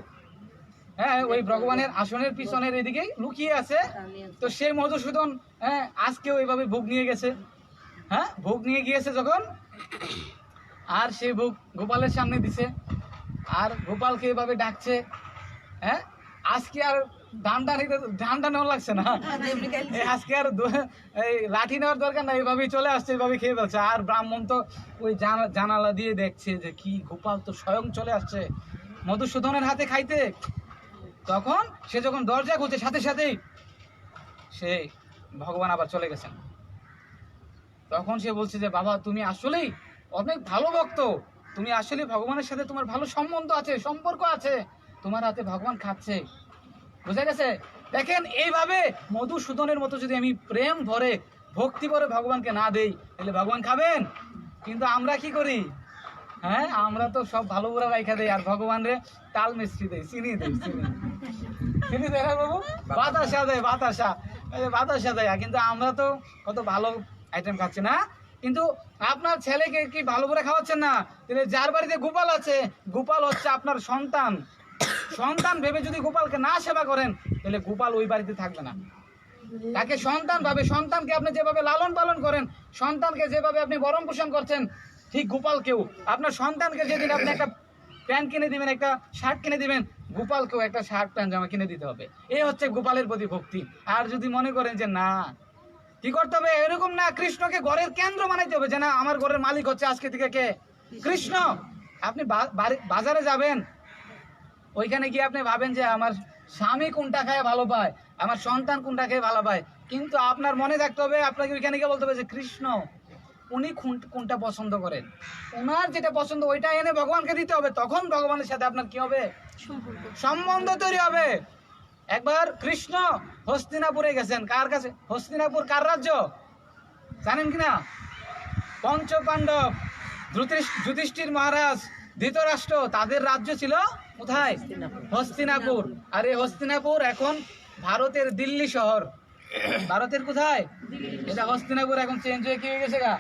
Speaker 1: হ্যাঁ, ওই ভগবানের আসনের পিছনের এদিকে লুকিয়ে আছে। তো সেই মধুসূদন আজকেও এইভাবে ভোগ নিয়ে গেছে। হ্যাঁ, ভোগ নিয়ে গিয়েছে যখন, আর সেই ভোগ গোপালের সামনে দিছে, আর গোপালকে এভাবে ডাকছে। হ্যাঁ, আজকে আর ধানটা নেওয়া লাগছে না, আজকে আর এই লাঠি নেওয়ার দরকার না, এইভাবেই চলে আসছে, এইভাবে খেয়ে ফেলছে। আর ব্রাহ্মণ তো ওই জানালা দিয়ে দেখছে যে কি গোপাল তো স্বয়ং চলে আসছে মধুসূদনের হাতে খাইতে। তখন সে যখন দরজা খুলছে, সাথে সাথেই সে ভগবান আবার চলে গেছেন। তখন সে বলছে যে বাবা, তুমি আসলেই অনেক ভালো ভক্ত, তুমি আসলে ভগবানের সাথে তোমার ভালো সম্বন্ধ আছে, সম্পর্ক আছে, তোমার হাতে ভগবান খাচ্ছে। বুঝা গেছে? দেখেন, এইভাবে মধুসূদনের মতো যদি আমি প্রেম ভরে ভক্তি ভরে ভগবানকে না দেই, তাহলে ভগবান খাবেন? কিন্তু আমরা কি করি? হ্যাঁ, আমরা তো সব ভালো বুড়া রাইখা দেই, আর ভগবান রে তাল মিষ্টি দেই, চিনি দেই, চিনি দেয় না বাবু, বাতাসা দেয়, বাতাসা দেয়। কিন্তু আমরা তো কত ভালো আইটেম খাচ্ছি না। কিন্তু আপনার ছেলেকে কি ভালো করে খাওয়াচ্ছেন না? তাহলে যার বাড়িতে গোপাল আছে, গোপাল হচ্ছে আপনার সন্তান। সন্তান ভেবে যদি গোপালকে না সেবা করেন, তাহলে গোপাল ওই বাড়িতে থাকবে না। তাকে সন্তান ভাবে, সন্তানকে আপনি যেভাবে লালন পালন করেন, সন্তানকে যেভাবে আপনি ভরণ পোষণ করছেন, ঠিক গোপালকেও আপনার সন্তানকে যেদিন আপনি একটা প্যান্ট কিনে দিবেন, একটা শার্ট কিনে দিবেন, গোপালকেও একটা শার্ট প্যান্ট জামা কিনে দিতে হবে। এই হচ্ছে গোপালের প্রতি ভক্তি। আর যদি মনে করেন যে না, কি করতে হবে, এরকম না, কৃষ্ণকে ঘরের কেন্দ্র বানাইতে হবে, যে না আমার ঘরের মালিক হচ্ছে আজকে থেকে কে? কৃষ্ণ। আপনি বাজারে যাবেন, ওইখানে গিয়ে আপনি ভাবেন যে আমার স্বামী কোনটা খায় ভালো পায়, আমার সন্তান কোনটা খেয়ে ভালো পায়, কিন্তু আপনার মনে রাখতে হবে, আপনাকে ওইখানে গিয়ে বলতে হবে যে কৃষ্ণ উনি কোনটা পছন্দ করেন, ওনার যেটা পছন্দ ওইটা এনে ভগবানকে দিতে হবে। তখন ভগবানের সাথে আপনার কি হবে? সম্বন্ধ তৈরি হবে। একবার কৃষ্ণ হস্তিনাপুরে গেছেন। কার কাছে? হস্তিনাপুর কার রাজ্য জানেন কিনা? পঞ্চ পাণ্ডব, যুধিষ্ঠির মহারাজ, ধৃতরাষ্ট্র, তাদের রাজ্য ছিল কোথায়? হস্তিনাপুর। আর এই হস্তিনাপুর এখন ভারতের দিল্লি শহর। ভারতের কোথায়? এটা হস্তিনাপুর এখন চেঞ্জ হয়ে কি হয়ে গেছে গা?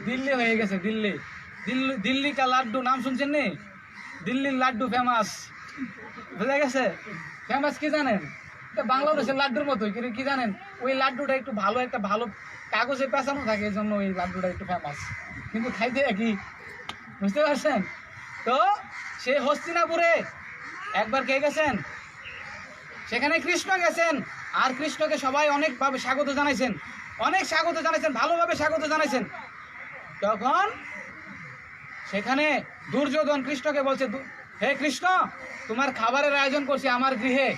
Speaker 1: দিল্লি হয়ে গেছে। দিল্লি দিল্লি কা লাড্ডু নাম শুনছেন নি? দিল্লির লাড্ডু ফেমাস, বুঝা গেছে? ফেমাস কি জানেন? বাংলাদেশের লাড্ডুর মতো, কিন্তু কি জানেন, ওই লাড্ডুটা একটু ভালো, একটা ভালো কাগজে পেঁচানো থাকে, এই জন্য ওই লাড্ডুটা একটু ফেমাস, কিন্তু খাইতে একই। বুঝতে পারছেন? তো সেই হস্তিনাপুরে একবার কে গেছেন? সেখানে কৃষ্ণ গেছেন। আর কৃষ্ণকে সবাই অনেকভাবে স্বাগত জানাইছেন, অনেক স্বাগত জানাইছেন, ভালোভাবে স্বাগত জানাইছেন। তখন সেখানে দুর্যোধন কৃষ্ণকে বলছে, হে কৃষ্ণ, তোমার খাবারের আয়োজন করছি আমার গৃহে,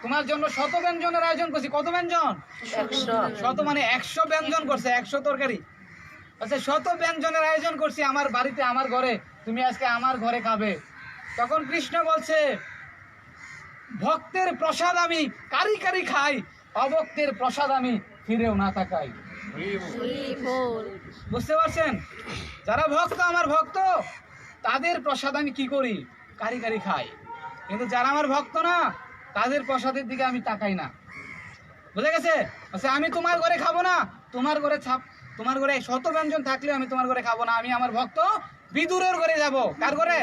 Speaker 1: তোমার জন্য 100 ব্যঞ্জনের আয়োজন করছি। কত ব্যঞ্জন? 100 মানে 100 ব্যঞ্জন করছে, 100 তরকারি। আচ্ছা, 100 ব্যঞ্জনের আয়োজন করছি আমার বাড়িতে, আমার ঘরে, তুমি আজকে আমার ঘরে খাবে। তখন কৃষ্ণ বলছে, ভক্তের প্রসাদ আমি কারি কারি খাই, অভক্তের প্রসাদ আমি ফিরেও না তাকাই। বুঝতে পারছেন? যারা ভক্ত, আমার ভক্ত, তাদের প্রসাদ আমি কি করি? কারি কারি খাই। কিন্তু যারা আমার ভক্ত না, তাদের প্রসাদের দিকে আমি তাকাই না। বুঝা গেছে? আচ্ছা, আমি তোমার ঘরে খাবো না, তোমার ঘরে 100 ব্যঞ্জন থাকলে আমি তোমার ঘরে খাবো না। আমি আমার ভক্ত বিদুরের ঘরে যাব। কার ঘরে?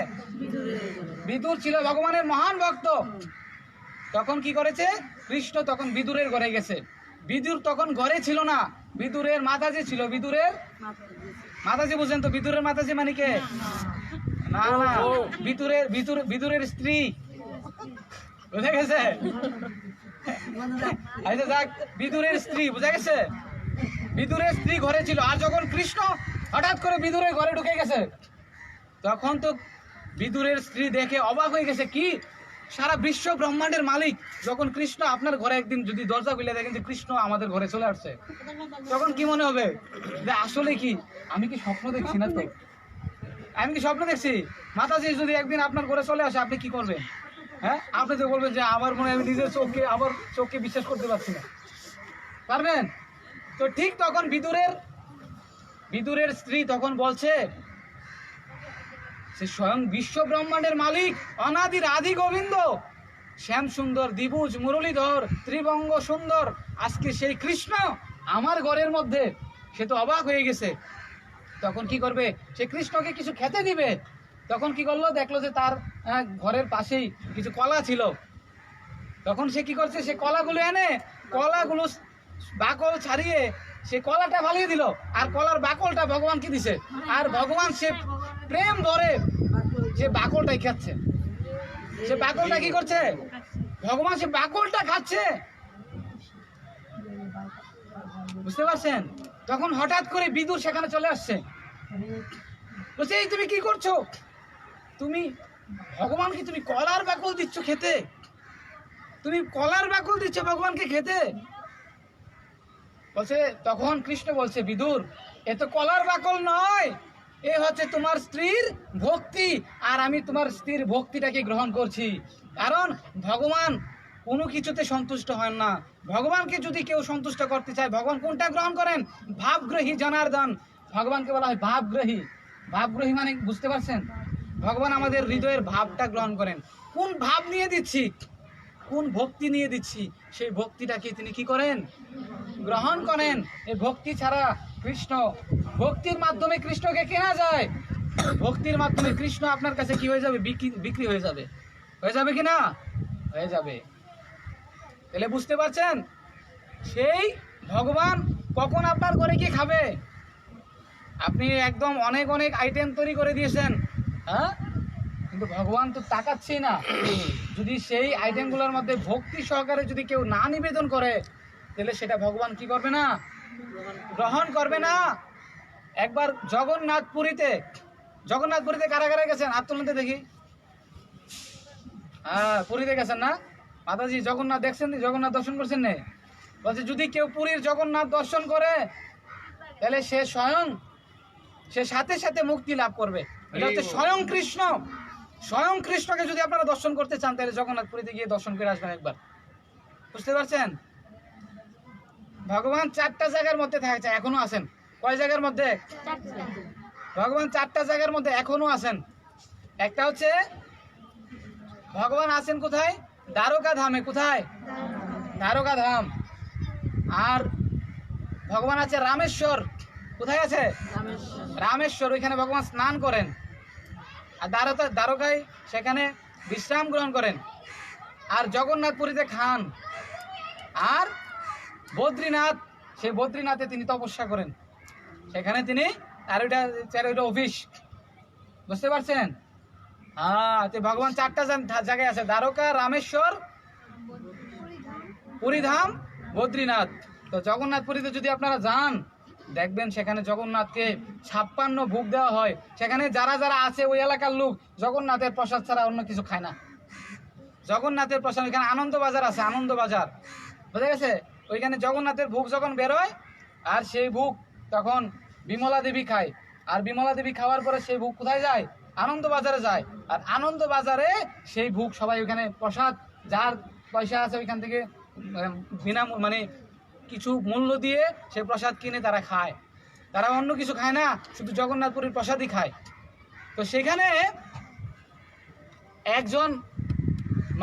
Speaker 1: বিদুর ছিল ভগবানের মহান ভক্ত। তখন কি করেছে কৃষ্ণ? তখন বিদুরের ঘরে গেছে। বিদুর তখন ঘরে ছিল না, বিদুরের মাতাজি ছিল। বিদুরের মাতাজি বুঝেন তো? বিদুরের মাতাজি মানে কে? না না, বিদুরের স্ত্রী। বুঝা গেছে? আচ্ছা যাক, বিদুরের স্ত্রী, বুঝা গেছে? বিদুরের স্ত্রী ঘরে ছিল। আর যখন কৃষ্ণ হঠাৎ করে বিদুরের ঘরে ঢুকে গেছে, তখন তো বিদুরের স্ত্রী দেখে অবাক হয়ে গেছে। কি, সারা বিশ্ব ব্রহ্মাণ্ডের মালিক যখন কৃষ্ণ আপনার ঘরে একদিন যদি দরজা খুলে দেখেন যে কৃষ্ণ আমাদের ঘরে চলে আসছে, তখন কি মনে হবে? যে আসলে কি আমি কি স্বপ্ন দেখছি? না তো, আমি কি স্বপ্ন দেখছি? মাতাজি যদি একদিন আপনার ঘরে চলে আসে, আপনি কি করবেন? হ্যাঁ, আপনি তো বলবেন যে আমার মনে, আমি নিজের চোখকে বিশ্বাস করতে পারছি না। পারবেন তো? ঠিক তখন বিদুরের স্ত্রী তখন বলছে, সে স্বয়ং বিশ্ব ব্রহ্মাণ্ডের মালিক, অনাদির আদি গোবিন্দ, শ্যাম সুন্দর, দ্বিভুজ, মুরলীধর, ত্রিবঙ্গ সুন্দর, আজকে সেই কৃষ্ণ আমার ঘরের মধ্যে। সে তো অবাক হয়ে গেছে। তখন কি করবে? সে কৃষ্ণকে কিছু খেতে দিবে। তখন কি করলো? দেখলো যে তার ঘরের পাশেই কিছু কলা ছিল। তখন সে কি করছে? সে কলাগুলো এনে কলাগুলো বাকল ছাড়িয়ে সে কলাটা ফালিয়ে দিল, আর কলার বাকলটা ভগবানকে দিছে। আর ভগবান সে প্রেম ভরে যে বাকলটাই খাচ্ছে। সে বাকলটা কি করছে? ভগবান সে বাকলটা খাচ্ছে। বুঝতে পারছেন? তখন হঠাৎ করে বিদুর সেখানে চলে আসছে, বলছে এই তুমি কি করছো? তুমি ভগবানকে তুমি কলার বাকল দিচ্ছ খেতে? তুমি কলার বাকল দিচ্ছ ভগবানকে খেতে? বলছে, তখন কৃষ্ণ বলছে, বিদুর এ তো কলার বাকল নয়, এ হচ্ছে তোমার স্ত্রীর ভক্তি, আর আমি তোমার স্ত্রীর ভক্তিটাকে গ্রহণ করছি। কারণ ভগবান কোনো কিছুতে সন্তুষ্ট হন না। ভগবানকে যদি কেউ সন্তুষ্ট করতে চায়, ভগবান কোনটা গ্রহণ করেন? ভাবগ্রহী জনার্দন। ভগবানকে বলা হয় ভাবগ্রহী। ভাবগ্রহী মানে বুঝতে পারছেন? ভগবান আমাদের হৃদয়ের ভাবটা গ্রহণ করেন। কোন ভাব নিয়ে দিচ্ছি, কোন ভক্তি নিয়ে দিচ্ছি, সেই ভক্তিটাকে তিনি কি করেন? গ্রহণ করেন। এই ভক্তি ছাড়া কৃষ্ণ, ভক্তির মাধ্যমে কৃষ্ণকে কেনা যায়। ভক্তির মাধ্যমে কৃষ্ণ আপনার কাছে কি হয়ে যাবে? বিক্রি হয়ে যাবে। হয়ে যাবে কি না? হয়ে যাবে। তাহলে বুঝতে পারছেন, সেই ভগবান কখন আপনার ঘরে কি খাবে? আপনি একদম অনেক অনেক আইটেম তৈরি করে দিয়েছেন, হ্যাঁ, কিন্তু ভগবান তো তাকাচ্ছেই না। যদি সেই আইটেমগুলোর মধ্যে ভক্তি সহকারে যদি কেউ না নিবেদন করে, তাহলে সেটা ভগবান কি করবে না? গ্রহণ করবে না। একবার জগন্নাথপুরীতে কারা কারা গেছেন? হাত তুলতে দেখি। হ্যাঁ, পুরীতে গেছেন না মাতাজি? জগন্নাথ দেখছেন? জগন্নাথ দর্শন করছেন না? বলছে যদি কেউ পুরীর জগন্নাথ দর্শন করে, তাহলে সে সাথে সাথে মুক্তি লাভ করবে। এটা হচ্ছে স্বয়ং কৃষ্ণ। স্বয়ং কৃষ্ণকে যদি আপনারা দর্শন করতে চান, তাহলে জগন্নাথপুরীতে গিয়ে দর্শন করে আসবেন একবার। বুঝতে পারছেন? ভগবান 4টা জায়গার মধ্যে থাকছে, এখনো আছেন। কয় জায়গার মধ্যে? ভগবান 4টা জায়গার মধ্যে এখনো আছেন। একটা হচ্ছে ভগবান আছেন কোথায়? দ্বারকা ধামে। কোথায়? দ্বারকা ধাম। আর ভগবান আছে রামেশ্বর। কোথায় আছে? রামেশ্বর। ওইখানে ভগবান স্নান করেন। আর দ্বারকায় সেখানে বিশ্রাম গ্রহণ করেন। আর জগন্নাথপুরীতে খান। আর বদ্রীনাথ, সেই বদ্রীনাথে তিনি তপস্যা করেন। সেখানে তিনি তেরোটা অফিস। বুঝতে পারছেন? হ্যাঁ, তো ভগবান 4টা জায়গায় আছে: দ্বারকা, রামেশ্বর, পুরীধাম, বদ্রীনাথ। তো জগন্নাথপুরীতে যদি আপনারা যান, দেখবেন সেখানে জগন্নাথকে 56 ভোগ দেওয়া হয়। সেখানে যারা যারা আছে ওই এলাকার লোক জগন্নাথের প্রসাদ ছাড়া অন্য কিছু খায় না। জগন্নাথের প্রসাদ, এখানে আনন্দ বাজার আছে, আনন্দ বাজার, বুঝা গেছে? ওইখানে জগন্নাথের ভোগ যখন বেরোয়, আর সেই ভোগ তখন বিমলা দেবী খায়। আর বিমলা দেবী খাওয়ার পরে সেই ভোগ কোথায় যায়? আনন্দ বাজারে যায়। আর আনন্দ বাজারে সেই ভোগ সবাই ওইখানে প্রসাদ, যার পয়সা আছে ওইখান থেকে বিনা মানে কিছু মূল্য দিয়ে সেই প্রসাদ কিনে তারা খায়। তারা অন্য কিছু খায় না, শুধু জগন্নাথপুরীর প্রসাদই খায়। তো সেখানে একজন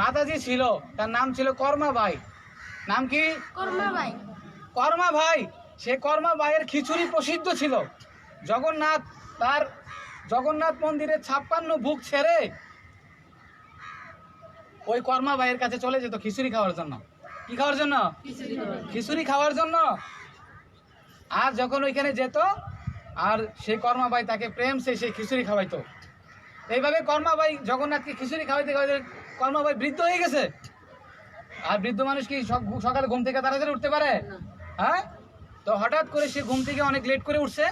Speaker 1: মাতাজি ছিল, তার নাম ছিল কর্মা ভাই। নাম কি? কর্মা ভাই। সে কর্মা ভাইয়ের খিচুড়ি প্রসিদ্ধ ছিল। জগন্নাথ মন্দিরে 56 ভোগ ছেড়ে ওই কর্মা ভাইয়ের কাছে চলে যেত খিচুড়ি খাওয়ার জন্য। কি খাওয়ার জন্য? খিচুড়ি খাওয়ার জন্য। আর যখন ওইখানে যেত, আর সেই কর্মা ভাই তাকে প্রেম সেই খিচুড়ি খাওয়াইতো। এইভাবে কর্মা ভাই জগন্নাথকে খিচুড়ি খাওয়াইতে খাওয়াইতে কর্মা ভাই বৃদ্ধ হয়ে গেছে। আর বৃদ্ধ মানুষ কি সকালে ঘুম থেকে তাড়াতাড়ি উঠতে পারে? হ্যাঁ। তো হঠাৎ করে সে ঘুম থেকে অনেক লেট করে উঠছে,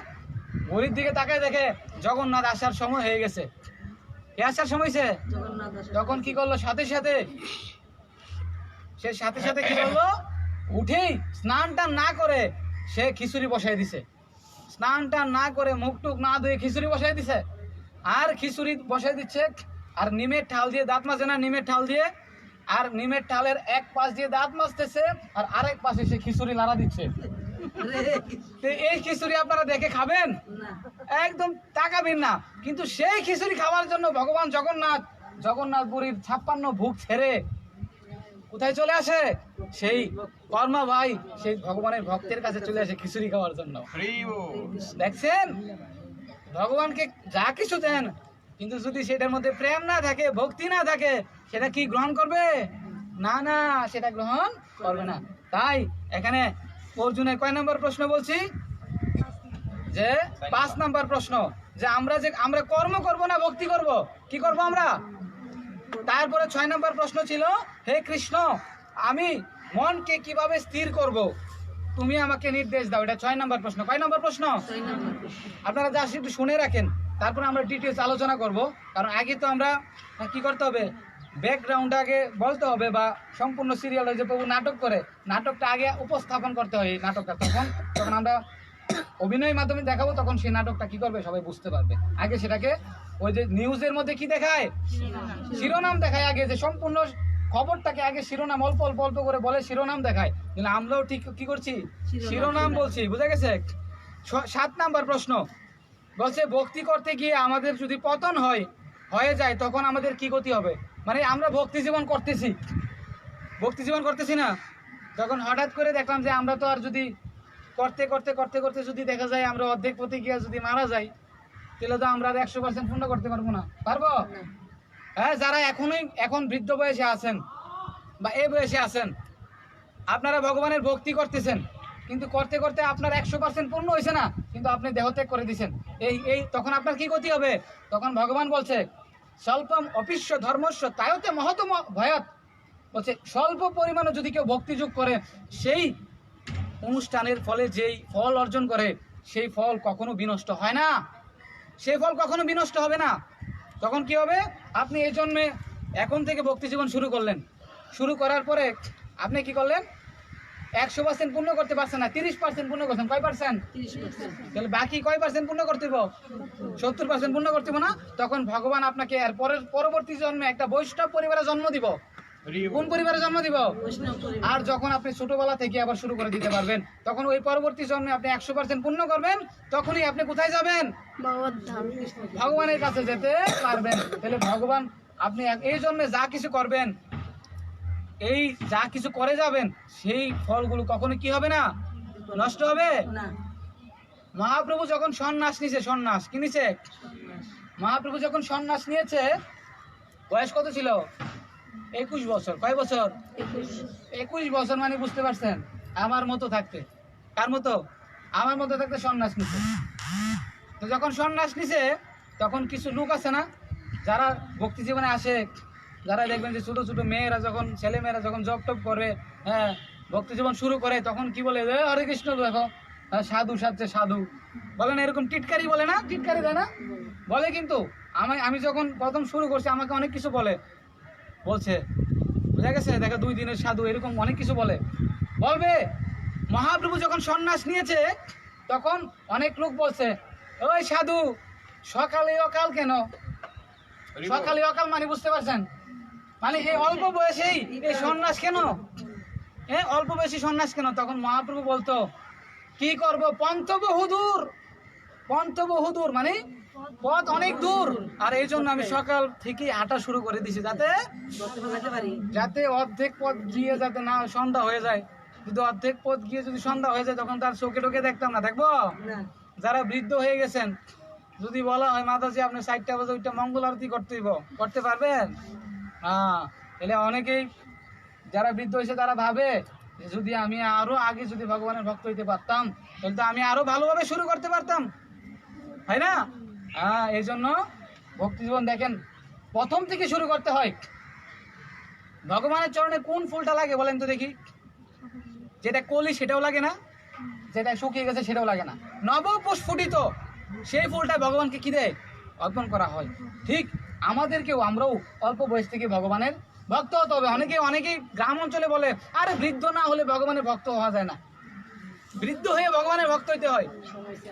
Speaker 1: ঘড়ির দিকে তাকায় দেখে জগন্নাথ আসার সময় হয়ে গেছে। কে আসার সময়? সে তখন কি করলো? সাথে সাথে কি করলো? উঠেই স্নানটা না করে সে খিচুড়ি বসাই দিছে। স্নানটা না করে, মুখ টুক না ধুয়ে খিচুড়ি বসাই দিছে। আর খিচুড়ি বসাই দিচ্ছে, আর নিমের ঠাল দিয়ে দাঁত মাজে না, নিমের ঠাল দিয়ে, আর নিমের ঠালের এক পাশ দিয়ে দাঁত মাজতেছে, আর আরেক পাশে সে খিচুড়ি নাড়া দিচ্ছে। এই খিচুড়ি আপনারা দেখে খাবেন? একদম তাকাবেন না। কিন্তু সেই খিচুড়ি খাওয়ার জন্য ভগবান জগন্নাথপুরীর 56 ভোগ ছেড়ে কোথায় চলে আসে? সেই কর্মা ভাই সেই ভগবানের ভক্তের কাছে চলে আসে খিচুড়ি খাওয়ার জন্য।
Speaker 2: হরি বল।
Speaker 1: দেখছেন, ভগবানকে যা কিছু দেন, কিন্তু যদি সেটার মধ্যে প্রেম না থাকে, ভক্তি না থাকে, সেটা কি গ্রহণ করবে? না না, সেটা গ্রহণ করবে না। তাই এখানে অর্জুনের কয় নম্বর প্রশ্ন বলছি? যে 5 নম্বর প্রশ্ন, যে আমরা কর্ম করব না ভক্তি করব? কি করব আমরা? তারপরে 6 নম্বর প্রশ্ন ছিল, হে কৃষ্ণ, আমি মনকে কিভাবে স্থির করব, তুমি আমাকে নির্দেশ দাও। এটা 6 নম্বর প্রশ্ন। কয় নম্বর প্রশ্ন? আপনারা যা একটু শুনে রাখেন, তারপরে আমরা ডিটেলস আলোচনা করব। কারণ আগে তো আমরা কি করতে হবে, ব্যাকগ্রাউন্ড আগে বলতে হবে, বা সম্পূর্ণ সিরিয়াল যে প্রভু নাটক করে, নাটকটা আগে উপস্থাপন করতে হয়। এই নাটকটা তখন আমরা অভিনয়ের মাধ্যমে দেখাবো, তখন সেই নাটকটা কি করবে সবাই বুঝতে পারবে। আগে সেটাকে ওই যে নিউজের মধ্যে কি দেখায়, শিরোনাম দেখায়, আগে যে সম্পূর্ণ খবরটাকে আগে শিরোনাম অল্প অল্প অল্প করে বলে শিরোনাম দেখায়। কিন্তু আমরাও ঠিক কি করছি, শিরোনাম বলছি। বুঝা গেছে? 7 নাম্বার প্রশ্ন বলছে, ভক্তি করতে গিয়ে আমাদের যদি পতন হয়ে যায়, তখন আমাদের কি গতি হবে? মানে আমরা ভক্তি জীবন করতেছি না, যখন হঠাৎ করে দেখলাম যে আমরা তো আর যদি করতে করতে করতে করতে যদি দেখা যায় আমরা অর্ধেক পথে গিয়ে যদি মারা যাই, তাহলে তো আমরা আর 100% পূর্ণ করতে পারবো না। পারবো? হ্যাঁ, যারা এখন বৃদ্ধ বয়সে আছেন বা এই বয়সে আছেন, আপনারা ভগবানের ভক্তি করতেছেন, কিন্তু করতে করতে আপনার 100% পূর্ণ হয়েছে না, কিন্তু আপনি দেহত্যাগ করে দিয়েছেন। তখন আপনার কি গতি হবে? তখন ভগবান বলছে, স্বল্পম অপিষ্য ধর্মস্য তায়তে মহতম ভয়াত, বলছে স্বল্প পরিমাণে যদি কেউ ভক্তিযোগ করে, সেই অনুষ্ঠানের ফলে যেই ফল অর্জন করে, সেই ফল কখনো বিনষ্ট হয় না, সেই ফল কখনো বিনষ্ট হবে না। তখন কি হবে? আপনি এই জন্মে এখন থেকে ভক্তি জীবন শুরু করলেন, শুরু করার পরে আপনি কি করলেন? 100% পূর্ণ করতে পারছেন না, 30% পূর্ণ করছেন। কয় পার্সেন্ট? তাহলে বাকি কয় পার্সেন্ট পূর্ণ করতে হবে? 70% পূর্ণ করতে হবে না। তখন ভগবান আপনাকে এর পরবর্তী জন্মে একটা বৈষ্ণব পরিবারে জন্ম দিব। কোন পরিবারে জন্ম দিব? আর যখন আপনি ছোটবেলা থেকে আবার শুরু করে দিতে পারবেন, তখন ওই পরবর্তী জন্মে আপনি 100% পূর্ণ করবেন, তখনই আপনি কোথায় যাবেন? ভগবানের কাছে যেতে পারবেন। তাহলে ভগবান, আপনি এই জন্মে যা কিছু করবেন, এই যা কিছু করে যাবেন, সেই ফলগুলো কখনো কি হবে না, নষ্ট হবে না। মহাপ্রভু যখন সন্ন্যাস নিয়েছে, সন্ন্যাস কি নিয়েছে? মহাপ্রভু যখন সন্ন্যাস নিয়েছে, বয়স কত ছিল? 21 বছর। কয় বছর? 21 বছর। মানে বুঝতে পারছেন, আমার মতো থাকতে, কার মতো? আমার মতো থাকতে সন্ন্যাস নিছে। তো যখন সন্ন্যাস নিছে, তখন কিছু লোক আছে না, যারা ভক্তি জীবনে আসে, যারা দেখবেন যে ছোট ছোট মেয়েরা যখন, ছেলে মেয়েরা যখন জব টপ করে, হ্যাঁ, ভক্তি জীবন শুরু করে, তখন কি বলে? হরে কৃষ্ণ, দেখো সাধু সাজছে, সাধু বলে না, এরকম টিটকারি বলে না, টিটকারি দেয় না, বলে। কিন্তু আমি যখন প্রথম শুরু করছি, আমাকে অনেক কিছু বলছে, বুঝা গেছে? দেখো 2 দিনের সাধু, এরকম অনেক কিছু বলবে। মহাপ্রভু যখন সন্ন্যাস নিয়েছে, তখন অনেক লোক বলছে, ওই সাধু, সকালে অকাল কেন? সকালে অকাল মানে বুঝতে পারছেন, মানে এই অল্প বয়সেই এই সন্ন্যাস কেন? অল্প বয়সী সন্ন্যাস কেন? তখন মহাপ্রভু বলতো, কি করব, পন্থ বহুদূর, মানে পথ অনেক দূর, আর এই জন্য আমি সকাল থেকে হাঁটা শুরু করে দিছি, যাতে অর্ধেক পথ গিয়ে যাতে না সন্ধ্যা হয়ে যায়। যদি অর্ধেক পথ গিয়ে যদি সন্ধ্যা হয়ে যায়, তখন তার চোখে টোকে দেখতাম না, দেখবো? যারা বৃদ্ধ হয়ে গেছেন, যদি বলা হয় মাতাজি আপনি 4টা বাজে ওইটা মঙ্গল আরতি করতে পারবেন? হ্যাঁ। তাহলে অনেকেই যারা বৃদ্ধ হয়েছে, তারা ভাবে যে যদি আমি আরো আগে যদি ভগবানের ভক্ত হইতে পারতাম, তাহলে তো আমি আরো ভালোভাবে শুরু করতে পারতাম, তাই না? হ্যাঁ, এই জন্য ভক্তি জীবন দেখেন, প্রথম থেকে শুরু করতে হয়। ভগবানের চরণে কোন ফুলটা লাগে বলেন তো দেখি? যেটা কলি সেটাও লাগে না, যেটা শুকিয়ে গেছে সেটাও লাগে না, নবপুষ্ফুটিত সেই ফুলটা ভগবানকে কি দেয়? অর্পণ করা হয়। ঠিক আমরাও অল্প বয়স থেকে ভগবানের ভক্ত হতে হবে। অনেকেই গ্রাম অঞ্চলে বলে, আরে বৃদ্ধ না হলে ভগবানের ভক্ত হওয়া যায় না। বৃদ্ধ হয়ে ভগবানের ভক্ত হইতে হয়,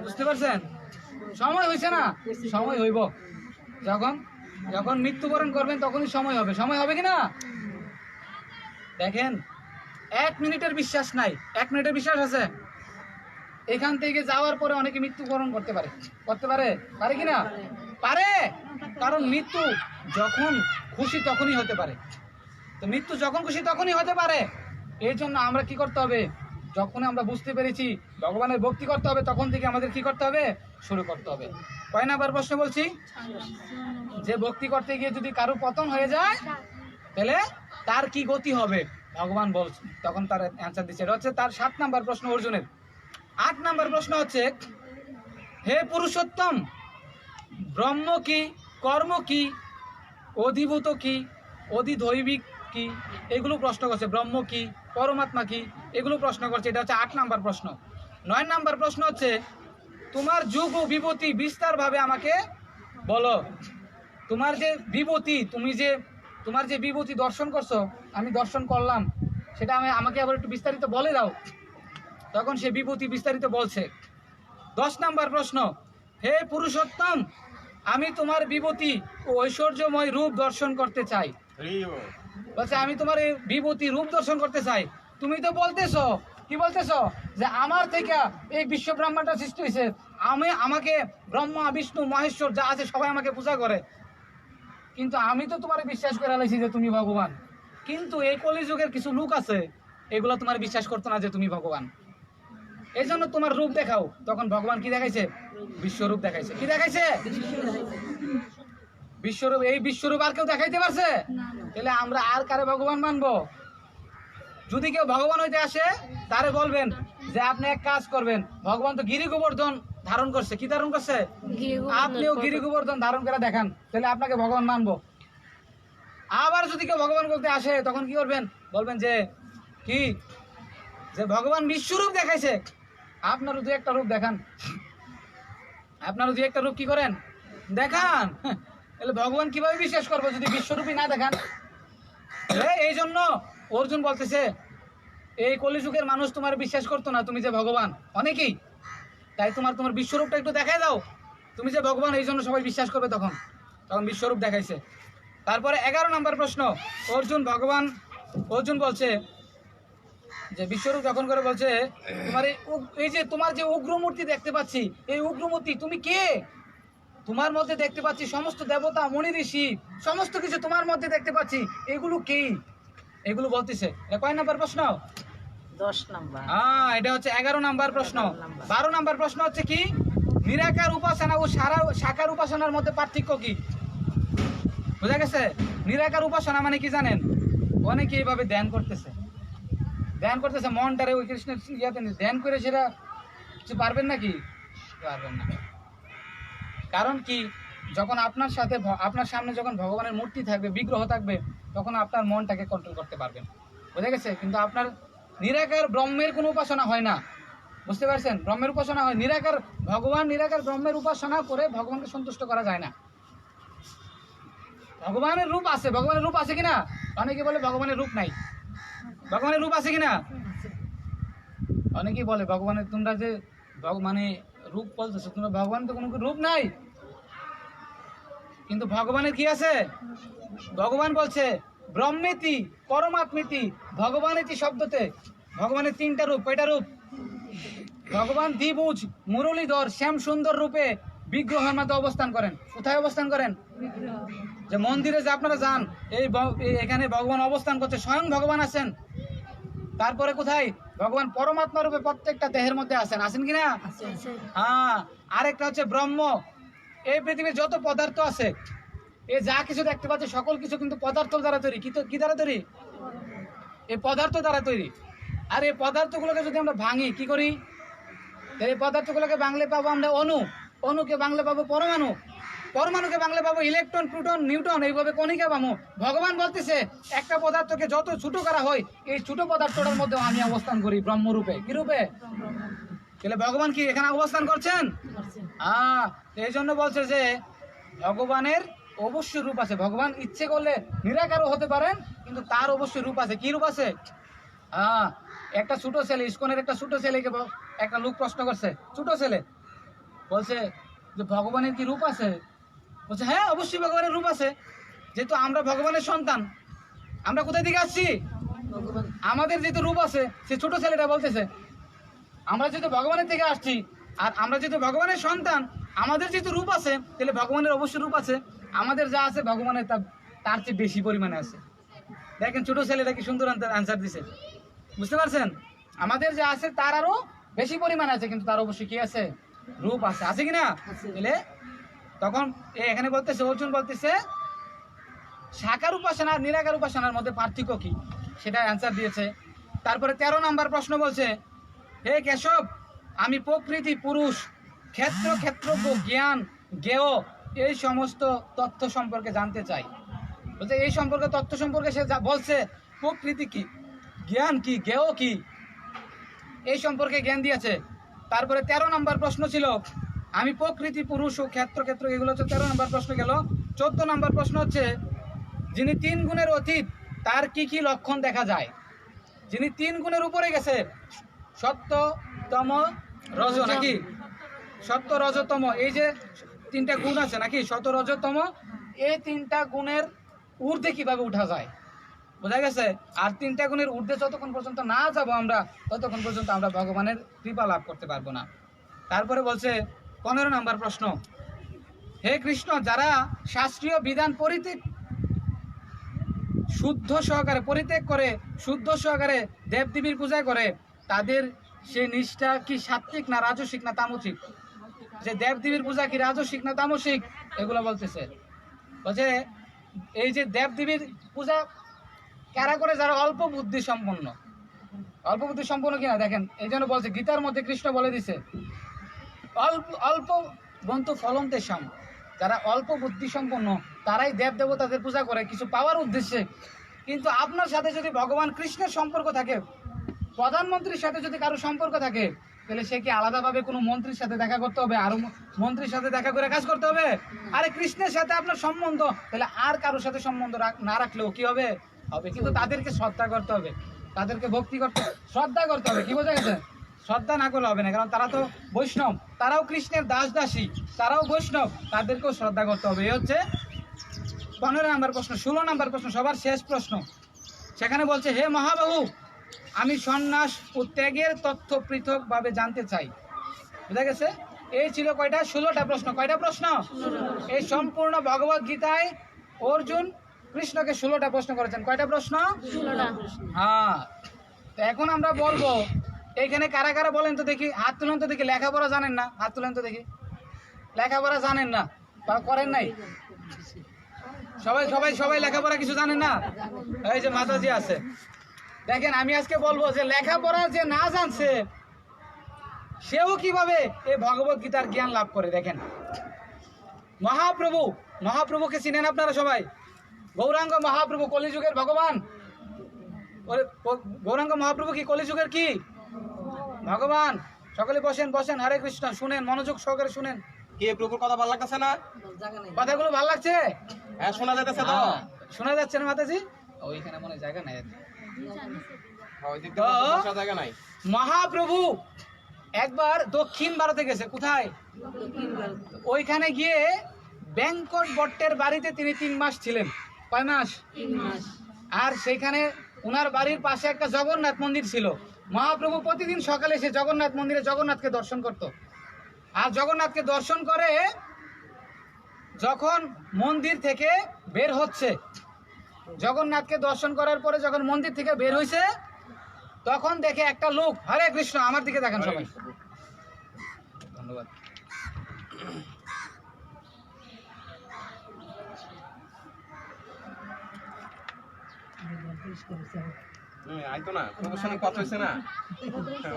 Speaker 1: বুঝতে পারছেন? সময় হয়েছে না, সময় হইব, যখন মৃত্যুবরণ করবেন তখনই সময় হবে কিনা? দেখেন, 1 মিনিটের বিশ্বাস নাই, 1 মিনিটের বিশ্বাস আছে? এখান থেকে যাওয়ার পরে অনেকে মৃত্যুবরণ করতে পারে কিনা? পারে। কারণ মৃত্যু যখন খুশি তখনই হতে পারে, তো মৃত্যু যখন খুশি তখনই হতে পারে। এই জন্য আমরা কি করতে হবে, যখন আমরা বুঝতে পেরেছি ভগবানের ভক্তি করতে হবে, তখন থেকে আমাদের কি করতে হবে, শুরু করতে হবে। কয় নাম্বার প্রশ্ন বলছি, যে ভক্তি করতে গিয়ে যদি কারো পতন হয়ে যায় তাহলে তার কি গতি হবে, ভগবান বলছে, তখন তার অ্যান্সার দিচ্ছে। এটা হচ্ছে তার 7 নাম্বার প্রশ্ন অর্জুনের। 8 নাম্বার প্রশ্ন হচ্ছে, হে পুরুষোত্তম, ব্রহ্ম কি, কর্ম কি, অধিভূত কি, অধিদৈবিক কি, এগুলো প্রশ্ন করছে। ব্রহ্ম কি, পরমাত্মা কি, এগুলো প্রশ্ন করছে। এটা হচ্ছে 8 নাম্বার প্রশ্ন। 9 নাম্বার প্রশ্ন হচ্ছে, তোমার যোগ ও বিভূতি বিস্তারভাবে আমাকে বলো। তোমার যে বিভূতি, তোমার যে বিভূতি দর্শন করছো, আমি দর্শন করলাম, সেটা আমাকে আবার একটু বিস্তারিত বলে দাও। তখন সে বিভূতি বিস্তারিত বলছে। 10 নাম্বার প্রশ্ন, হে পুরুষোত্তম, আমি তোমার বিভূতি ও ঐশ্বর্যময় রূপ দর্শন করতে চাই। বলছে আমি তোমার এই বিভূতি রূপ দর্শন করতে চাই। তুমি তো বলতেছো, কি বলতেছো, যে আমার থেকে এই বিশ্ব ব্রহ্মাণ্ডটা সৃষ্টি হয়েছে, আমাকে ব্রহ্মা বিষ্ণু মহেশ্বর যা আছে সবাই আমাকে পূজা করে, কিন্তু আমি তো তোমার বিশ্বাস করে আলাইছি যে তুমি ভগবান। কিন্তু এই কলিযুগের কিছু লোক আছে, এগুলো তোমার বিশ্বাস করতো না যে তুমি ভগবান, এই জন্য তোমার রূপ দেখাও। তখন ভগবান কি দেখাইছে, বিশ্বরূপ দেখাইছে। কি দেখাইছে, বিশ্বরূপ। এই বিশ্বরূপ আর কেউ দেখাইতে পারছে? তাহলে আমরা আর কারে ভগবান মানবো? যদি কেউ ভগবান হইতে আসে, তারে বলবেন যে আপনি এক কাজ করবেন, ভগবান তো গিরি গোবর্ধন ধারণ করছে। কি ধারণ করছে? আপনিও গিরি গোবর্ধন ধারণ করে দেখান, তাহলে আপনাকে ভগবান মানবো। আবার যদি কেউ ভগবান বলতে আসে, তখন কি করবেন, বলবেন যে কি, যে ভগবান বিশ্বরূপ দেখাইছে, আপনারও দু একটা রূপ দেখান, আপনারও দু একটা রূপ কি করেন, দেখান। তাহলে ভগবান কিভাবে বিশ্বাস করবো যদি বিশ্বরূপই না দেখান? এই জন্য অর্জুন বলতেছে, এই কলিযুগের মানুষ তোমার বিশ্বাস করতো না তুমি যে ভগবান, অনেকেই, তাই তোমার বিশ্বরূপটা একটু দেখাই দাও, তুমি যে ভগবান, এই জন্য সবাই বিশ্বাস করবে। তখন বিশ্বরূপ দেখাইছে। তারপরে 11 নাম্বার প্রশ্ন, অর্জুন বলছে যে বিশ্বরূপ যখন করে বলছে, তোমার যে উগ্রমূর্তি দেখতে পাচ্ছি, এই উগ্রমূর্তি তুমি কে? তোমার মধ্যে দেখতে পাচ্ছি সমস্ত দেবতা মনি ঋষি, সমস্ত কিছু তোমার মধ্যে দেখতে পাচ্ছি, এগুলো কি? এগুলো বলতেছে। কয় নাম্বার প্রশ্ন?
Speaker 3: 10 নাম্বার।
Speaker 1: এটা হচ্ছে 11 নাম্বার প্রশ্ন। 12 নাম্বার প্রশ্ন হচ্ছে কি, নিরাকার উপাসনা ও সাকার উপাসনার মধ্যে পার্থক্য কি? বুঝা গেছে? নিরাকার উপাসনা মানে কি জানেন? অনেকে এইভাবে ধ্যান করতেছে, মনটারে ওই কৃষ্ণের ইয়াতে ধ্যান করে, সেটা কিছু পারবেন নাকি? পারবেন না। কারণ কি, যখন আপনার সামনে যখন ভগবানের মূর্তি থাকবে, বিগ্রহ থাকবে, তখন আপনার মনটাকে কন্ট্রোল করতে পারবেন। বুঝা গেছে? কিন্তু আপনার নিরাকার ব্রহ্মের কোনো উপাসনা হয় না, বুঝতে পারছেন? ব্রহ্মের উপাসনা হয়, নিরাকার ব্রহ্মের উপাসনা করে ভগবানকে সন্তুষ্ট করা যায় না। ভগবানের রূপ আছে কিনা? অনেকে বলে ভগবানের রূপ নাই। ভগবানের রূপ আছে কিনা? অনেকেই বলে ভগবানের, তোমরা যে মানে রূপ বলতেছো, তোমরা ভগবানের তো কোনো রূপ নাই। কিন্তু ভগবানের কি আছে? ভগবান বলছে ব্রহ্মেতি পরমাত্মেতি ভগবানেতি শব্দতে ভগবানের 3টা রূপ। কয়টা রূপ? ভগবান দ্বিভুজ মুরলীধর শ্যাম সুন্দর রূপে বিগ্রহের মধ্যে অবস্থান করেন। কোথায় অবস্থান করেন? যে মন্দিরে যে আপনারা যান, এখানে ভগবান অবস্থান করছে, স্বয়ং ভগবান আছেন। তারপরে কোথায়? ভগবান পরমাত্মা রূপে প্রত্যেকটা দেহের মধ্যে আছেন কিনা? হ্যাঁ। আরেকটা হচ্ছে ব্রহ্ম। এই পৃথিবীর যত পদার্থ আছে, এই যা কিছু দেখতে পাচ্ছি, সকল কিছু কিন্তু পদার্থ দ্বারা তৈরি। কি দ্বারা তৈরি? এই পদার্থ দ্বারা তৈরি। আর এই পদার্থগুলোকে যদি আমরা ভাঙি, কি করি? এই পদার্থগুলোকে বাংলা পাবো আমরা অনুকে বাংলা পাবো পরমাণু, পরমাণুকে বাংলা পাবো ইলেকট্রন, প্রোটন, নিউটন, এইভাবে কণিকা পাবো। ভগবান বলতেছে একটা পদার্থকে যত ছোট করা হয়, এই ছোট পদার্থটার মধ্যে আমি অবস্থান করি ব্রহ্মরূপে। কি রূপে? তাহলে ভগবান কি এখানে অবস্থান করছেন? এই জন্য বলছে যে ভগবানের অবশ্যই রূপ আছে। ভগবান ইচ্ছে করলে নিরাকারও হতে পারেন, কিন্তু তার অবশ্যই রূপ আছে। কি রূপ আছে? একটা ছোট ছেলে, ইস্কনের একটা ছোট ছেলেকে একটা লোক প্রশ্ন করছে, ছোট ছেলে বলছে যে ভগবানের কি রূপ আছে? বলছে হ্যাঁ, অবশ্যই ভগবানের রূপ আছে। যেহেতু আমরা ভগবানের সন্তান, আমরা কোথায় থেকে আসছি? আমাদের যেহেতু রূপ আছে, সে ছোট ছেলেটা বলতেছে আমরা যেহেতু ভগবানের থেকে আসছি, আর আমরা যেহেতু ভগবানের সন্তান, আমাদের যেহেতু রূপ আছে, তাহলে ভগবানের অবশ্যই রূপ আছে। আমাদের যা আছে ভগবানের তার চেয়ে বেশি পরিমাণে আছে। দেখেন ছোট ছেলেটা কি সুন্দর আনসার দিছে, বুঝতে পারছেন? আমাদের যে আছে তার আরো বেশি পরিমাণ আছে, কিন্তু তার অবশ্যই কি আছে, রূপ আছে, আছে কিনা? তাহলে তখন এখানে বলতেছে, অর্জুন বলতেছে সাকার উপাসনা আর নিরাকার উপাসনার মধ্যে পার্থক্য কি, সেটা অ্যান্সার দিয়েছে। তারপরে 13 নম্বর প্রশ্ন বলছে, হে কেশব, আমি প্রকৃতি, পুরুষ, ক্ষেত্র, ক্ষেত্রজ্ঞ, জ্ঞান, জ্ঞেয় এই সমস্ত তথ্য সম্পর্কে জানতে চাই। বলছে এই সম্পর্কে তথ্য সম্পর্কে সে বলছে প্রকৃতি কি, জ্ঞান কি, জ্ঞেয় কি, এই সম্পর্কে জ্ঞান দিয়েছে। তারপরে 13 নম্বর প্রশ্ন ছিল, আমি প্রকৃতি, পুরুষ ও ক্ষেত্র, ক্ষেত্র, এগুলো হচ্ছে 13 নম্বর প্রশ্ন গেল। 14 নম্বর প্রশ্ন হচ্ছে, যিনি 3 গুণের অতীত তার কি কি লক্ষণ দেখা যায়? যিনি 3 গুণের উপরে গেছে, সত্য, তম, রজ, নাকি সত্য, রজ, তম, এই যে 3টা গুণ আছে নাকি, সত্য, রজ, তম, এই 3টা গুণের ঊর্ধ্বে কিভাবে উঠা যায়, বোঝা গেছে? আর 3টা গুণের ঊর্ধ্বে যতক্ষণ পর্যন্ত না যাব আমরা, ততক্ষণ পর্যন্ত আমরা ভগবানের কৃপা লাভ করতে পারবো না। তারপরে বলছে 15 নম্বর প্রশ্ন, হে কৃষ্ণ, যারা শাস্ত্রীয় বিধান শুদ্ধ সহকারে পরিত্যাগ করে, শুদ্ধ সহকারে দেবদেবীর পূজা করে, তাদের সে নিষ্ঠা কি সাত্বিক না রাজসিক না তামসিক? যে দেবদেবীর পূজা কি রাজসিক না তামসিক, এগুলো বলতেছে। বলছে এই যে দেবদেবীর পূজা কারা করে? যারা অল্প বুদ্ধি সম্পন্ন। অল্প বুদ্ধি সম্পন্ন কিনা দেখেন, এই জন্য বলছে, গীতার মধ্যে কৃষ্ণ বলে দিছে, অল্প অল্প গ্রন্থ ফলম তেষাম, যারা অল্প বুদ্ধি সম্পন্ন তারাই দেব দেবতাদের পূজা করে কিছু পাওয়ার উদ্দেশ্যে। কিন্তু আপনার সাথে যদি ভগবান কৃষ্ণের সম্পর্ক থাকে, প্রধানমন্ত্রীর সাথে যদি কারো সম্পর্ক থাকে, তাহলে সে কি আলাদাভাবে কোনো মন্ত্রীর সাথে দেখা করতে হবে, আর মন্ত্রীর সাথে দেখা করে কাজ করতে হবে? আরে কৃষ্ণের সাথে আপনার সম্বন্ধ, তাহলে আর কারোর সাথে সম্বন্ধ না রাখলেও কি হবে? হবে। কিন্তু তাদেরকে শ্রদ্ধা করতে হবে, তাদেরকে ভক্তি করতে, শ্রদ্ধা করতে হবে, কি বোঝা গেছে? শ্রদ্ধা না করলে হবে না, কারণ তারা তো বৈষ্ণব, তারাও কৃষ্ণের দাস দাসী, তারাও বৈষ্ণব, তাদেরকেও শ্রদ্ধা করতে হবে। এই হচ্ছে 15 নম্বর প্রশ্ন। 16 নম্বর প্রশ্ন, সবার শেষ প্রশ্ন, সেখানে বলছে, হে মহাবাহু, আমি সন্ন্যাস ও ত্যাগের তথ্য পৃথকভাবে জানতে চাই। বুঝা গেছে? এই ছিল কয়টা? 16টা প্রশ্ন। কয়টা প্রশ্ন? এই সম্পূর্ণ ভগবত গীতায় অর্জুন কৃষ্ণকে 16টা প্রশ্ন করেছেন। কয়টা প্রশ্ন?
Speaker 3: 16টা।
Speaker 1: হ্যাঁ। তো এখন আমরা বলবো, এইখানে কারা কারা বলেন তো দেখি, হাত তুলেন তো দেখি, লেখাপড়া জানেন না? হাত তুলেন তো দেখি, লেখাপড়া জানেন না বা করেন নাই? সবাই সবাই সবাই লেখাপড়া কিছু জানেন না? এই যে মাতাজি আছে, দেখেন আমি আজকে বলবো যে লেখাপড়া যে না জানছে সেও কিভাবে এই ভগবত গীতার জ্ঞান লাভ করে। দেখেন, মহাপ্রভুকে চিনেন আপনারা সবাই? গৌরাঙ্গ মহাপ্রভু, কলিযুগের ভগবান। গৌরাঙ্গ মহাপ্রভু কি কলিযুগের কি ভগবান? সকলে বসেন বসেন, হরে কৃষ্ণ, শুনেন, মনোযোগ সহকারে শুনেন।
Speaker 2: কে প্রভুর কথা ভালো লাগতেছে না?
Speaker 1: কথাগুলো ভালো লাগছে?
Speaker 2: হ্যাঁ, শোনা যাইতেছে তো?
Speaker 1: শোনা যাচ্ছে না মাতাজি? ওইখানে মনে জায়গা নাই।
Speaker 2: ওই দিক দিয়ে বসার জায়গা নাই।
Speaker 1: মহাপ্রভু একবার দক্ষিণ ভারতে গেছে। কোথায়? ওইখানে গিয়ে ব্যাংকট ভট্টের বাড়িতে তিনি 3 মাস ছিলেন। কয় মাস?
Speaker 3: 3 মাস।
Speaker 1: আর সেখানে ওনার বাড়ির পাশে একটা জগন্নাথ মন্দির ছিল। মহাপ্রভু প্রতিদিন সকালে এসে জগন্নাথ মন্দিরে জগন্নাথকে দর্শন করত। আর জগন্নাথকে দর্শন করে যখন মন্দির থেকে বের হচ্ছে, জগন্নাথকে দর্শন করার পরে যখন মন্দির থেকে বের হয়েছে, তখন দেখে একটা লোক, হরে কৃষ্ণ, আমার দিকে দেখেন সবাই, ধন্যবাদ।
Speaker 2: আইতো না, প্রভুর সঙ্গে কথা হয়েছে না?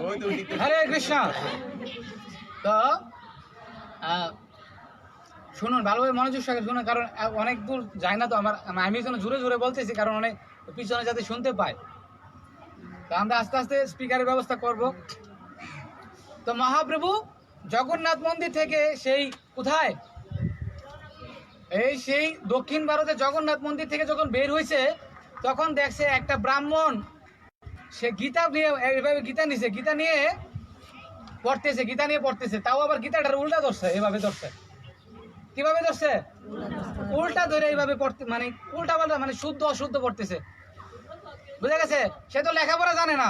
Speaker 2: ওই তো ওই দিক দিয়ে।
Speaker 1: হরে কৃষ্ণ। তো শুনুন, ভালোভাবে মনোযোগ সহকারে শুনুন, কারণ অনেক দূর যায় না তো আমার, আমি যেন জোরে জোরে বলতেছি, কারণ অনেক পিছনে যাতে শুনতে পায়। তো আমরা আস্তে আস্তে স্পিকারের ব্যবস্থা করব। তো মহাপ্রভু জগন্নাথ মন্দির থেকে সেই কোথায়, সেই দক্ষিণ ভারতে জগন্নাথ মন্দির থেকে যখন বের হয়েছে, তখন দেখছে একটা ব্রাহ্মণ, সে গীতা নিয়ে এইভাবে গীতা নিছে, গীতা নিয়ে পড়তেছে, তাও আবার গীতাটার উল্টা ধরছে, এভাবে ধরছে। কিভাবে ধরছে? উল্টা ধরে এইভাবে পড়তে, মানে উল্টা পাল্টা, মানে শুদ্ধ অশুদ্ধ পড়তেছে। বুঝা গেছে? সে তো লেখাপড়া জানে না,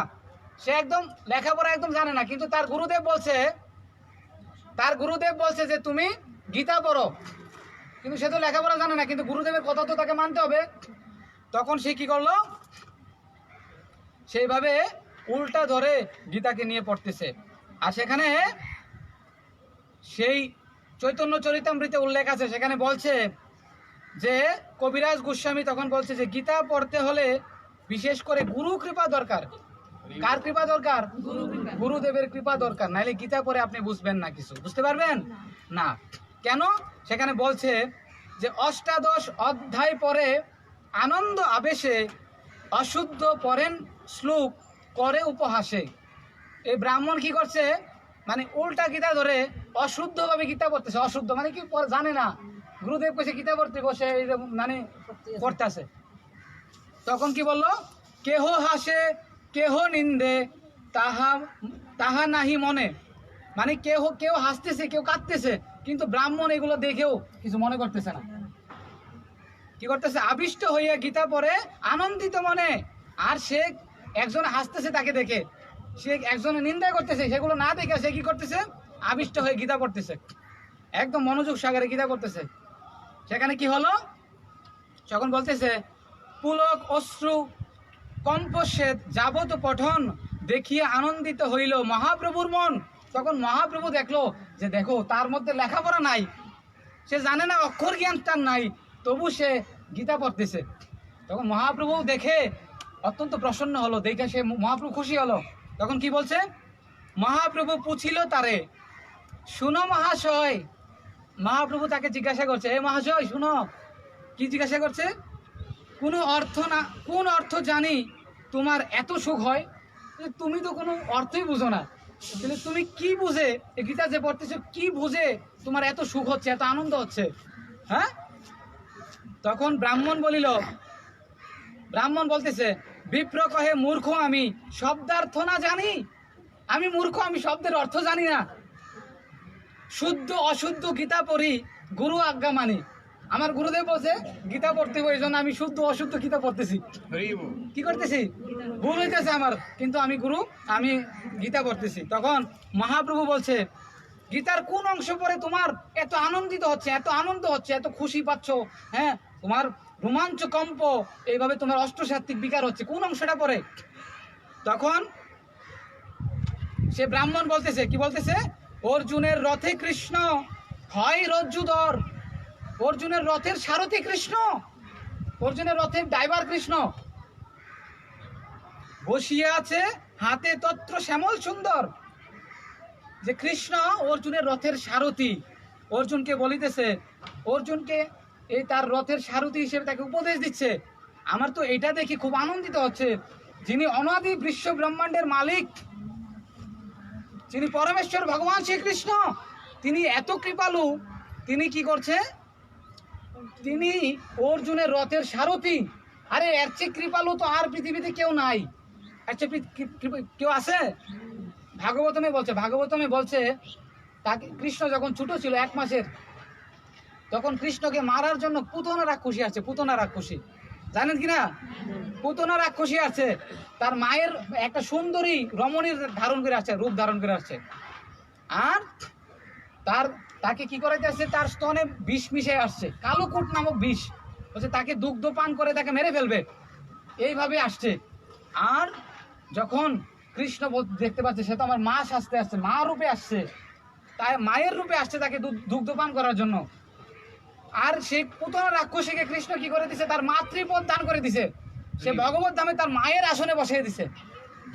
Speaker 1: সে একদম লেখাপড়া একদম জানে না, কিন্তু তার গুরুদেব বলছে যে তুমি গীতা পড়ো, কিন্তু সে তো লেখাপড়া জানে না, কিন্তু গুরুদেবের কথা তো তাকে মানতে হবে। তখন সে কি করলো? সেইভাবে উল্টা ধরে গীতাকে নিয়ে পড়তেছে। আর সেখানে সেই চৈতন্য চরিতামৃতে উল্লেখ আছে, সেখানে বলছে যে কবিরাজ গোস্বামী তখন বলছে যে গীতা পড়তে হলে বিশেষ করে গুরু কৃপা দরকার। কার কৃপা দরকার? গুরুদেবের কৃপা দরকার, নাইলে গীতা পড়ে আপনি বুঝবেন না, কিছু বুঝতে পারবেন না। কেন? সেখানে বলছে যে অষ্টাদশ অধ্যায় পরে আনন্দ আবেশে অশুদ্ধ পড়েন শ্লোক করে উপহাসে। এই ব্রাহ্মণ কি করছে, মানে উল্টা গীতা ধরে অশুদ্ধভাবে গীতা পড়তেছে। অশুদ্ধ মানে কি জানে না, গুরুদেব কইছে গীতা পড়তে বসে মানে পড়তেছে। তখন কি বললো, কেহ হাসে কেহ নিন্দে তাহা তাহা নাহি মনে, মানে কেউ হাসতেছে কেউ কাঁদতেছে, কিন্তু ব্রাহ্মণ এগুলো দেখেও কিছু মনে করতেছে না। কি করতেছে? আবিষ্ট হইয়া গীতা পড়ে আনন্দিত মনে। আর সে একজন হাসতেছে তাকে দেখে, সে একজনের নিন্দা করতেছে, সেগুলো না দেখে সে কি করতেছে? আবিষ্ট হয়ে গীতা পড়তেছে, একদম মনোযোগ সাগরে গীতা পড়তেছে। সেখানে কি হলো, যখন বলতেছে পুলক অশ্রু কম্পশ্বেত যাবত পঠন দেখিয়ে আনন্দিত হইল মহাপ্রভুর মন। তখন মহাপ্রভু দেখলো যে দেখো তার মধ্যে লেখাপড়া নাই, সে জানে না, অক্ষর জ্ঞান তার নাই, তবু সে গীতা পড়তেছে। তখন মহাপ্রভু দেখে অত্যন্ত প্রসন্ন হলো, দেখে সে মহাপ্রভু খুশি হলো। তখন কি বলছে, মহাপ্রভু পুছিল তারে, শুনো মহাশয়। মহাপ্রভু তাকে জিজ্ঞাসা করছে, এ মহাশয় শুনো। কি জিজ্ঞাসা করছে? কোনো অর্থ না, কোন অর্থ জানি তোমার এত সুখ হয়? তুমি তো কোনো অর্থই বুঝো না, তাহলে তুমি কি বুঝে এই গীতা যে পড়তেছো, কি বুঝে তোমার এত সুখ হচ্ছে, এত আনন্দ হচ্ছে? হ্যাঁ? তখন ব্রাহ্মণ বলতেছে, বিপ্র কহে মূর্খ আমি শব্দার্থ না জানি। আমি মূর্খ, আমি শব্দের অর্থ জানি না। শুদ্ধ অশুদ্ধ গীতা পড়ি, গুরু আজ্ঞা মানি। আমার গুরুদেব বলছে গীতা পড়তে হবে, এই জন্য আমি শুদ্ধ অশুদ্ধ গীতা পড়তেছি। কি করতেছি? ভুল হইতেছে আমার, কিন্তু আমি গুরু, আমি গীতা পড়তেছি। তখন মহাপ্রভু বলছে, গীতার কোন অংশ পরে তোমার এত আনন্দিত হচ্ছে, এত আনন্দ হচ্ছে, এত খুশি পাচ্ছ? হ্যাঁ, তোমার রোমাঞ্চ কম্প, এইভাবে তোমার অষ্টসাত্ত্বিক বিকার হচ্ছে, কোন অংশটা পরে? তখন সে ব্রাহ্মণ বলতেছে, কি বলতেছে? অর্জুনের রথে কৃষ্ণ হয় রজ্জুধর। অর্জুনের রথের সারথি কৃষ্ণ, অর্জুনের রথের ড্রাইভার কৃষ্ণ। বসিয়া আছে হাতে তত্র শ্যামল সুন্দর। যে কৃষ্ণ অর্জুনের রথের সারথি, অর্জুনকে বলিতেছে, অর্জুনকে এই তার রথের সারথি হিসেবে তাকে উপদেশ দিচ্ছে। আমার তো এটা দেখে খুব আনন্দিত হচ্ছে, যিনি অনাদি বিশ্ব ব্রহ্মাণ্ডের মালিক, যিনি পরমেশ্বর ভগবান শ্রীকৃষ্ণ, তিনি এত কৃপালু। তিনি কি করছে? তিনি অর্জুনের রথের সারথি। আরে এর চেয়ে কৃপালু তো আর পৃথিবীতে কেউ নাই। এর চেয়ে কেউ আছে? ভাগবতমে বলছে তাকে কৃষ্ণ যখন ছোট ছিল 1 মাসের, তখন কৃষ্ণকে মারার জন্য পুতনা রাক্ষসী আছে। পুতনা রাক্ষসী জানেন কিনা? পুতনা রাক্ষসী আছে, তার মায়ের একটা সুন্দরী রমণীর ধারণ করে আসছে, রূপ ধারণ করে আসছে। আর তাকে কি করাইতে আসছে? তার স্তনে বিষ মিশে আসছে, কালোকুট নামক বিষ, বলছে তাকে দুগ্ধ পান করে তাকে মেরে ফেলবে, এইভাবে আসছে। আর যখন কৃষ্ণ দেখতে পাচ্ছে সে তো আমার মা সাজতে আসছে, মা রূপে আসছে, তাই মায়ের রূপে আসছে তাকে দুগ্ধ পান করার জন্য। আর সেই পুতনা রাক্ষসীকে কৃষ্ণ কি করে দিছে? তার মাতৃপদ দান করে দিছে। সে ভগবত ধামে তার মায়ের আসনে বসিয়ে দিছে।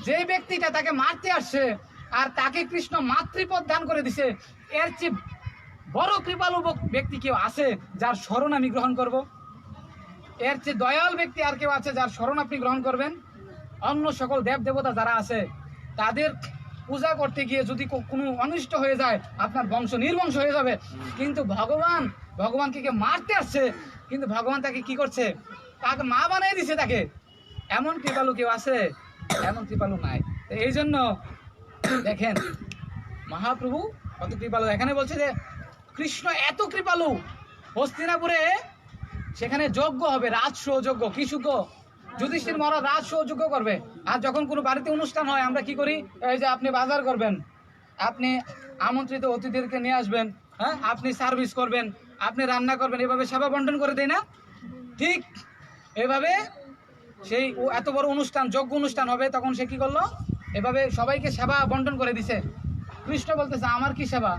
Speaker 1: যে ব্যক্তিটা তাকে মারতে আসছে আর তাকে কৃষ্ণ মাতৃপদ দান করে দিছে, এর চেয়ে বড় কৃপালু ব্যক্তি কেউ আছে যার শরণ আমি গ্রহণ করব? এর চেয়ে দয়াল ব্যক্তি আর কেউ আছে যার শরণ আপনি গ্রহণ করবেন? অন্য সকল দেব দেবতা যারা আছে তাদের পূজা করতে গিয়ে যদি কোনো অনিষ্ট হয়ে যায়, আপনার বংশ নির্বংশ হয়ে যাবে। কিন্তু ভগবানকে কে মারতে আসছে, কিন্তু ভগবান তাকে কি করছে? তাকে মা বানিয়ে দিছে তাকে। এমন কৃপালু কেউ আছে? এমন কৃপালু নাই। এই জন্য দেখেন মহাপ্রভু কত কৃপালু। এখানে বলছে যে কৃষ্ণ এত কৃপালু, হস্তিনাপুরে সেখানে যজ্ঞ হবে, রাজসূ যজ্ঞ। কি যজ্ঞ? যুধিষ্ঠির মহারাজ রাজসূ যজ্ঞ করবে। আর যখন কোনো বাড়িতে অনুষ্ঠান হয় আমরা কি করি? এই যে আপনি বাজার করবেন, আপনি আমন্ত্রিত অতিথিদেরকে নিয়ে আসবেন, হ্যাঁ, আপনি সার্ভিস করবেন, আপনি রান্না করবেন, এভাবে সেবা বন্টন করে দেয় না? ঠিক এভাবে সেই ও এত বড় অনুষ্ঠান, যজ্ঞ অনুষ্ঠান হবে, তখন সে কি করলো, এভাবে সবাইকে সেবা বন্টন করে দিছে। কৃষ্ণ বলতেছে আমার কি সেবা?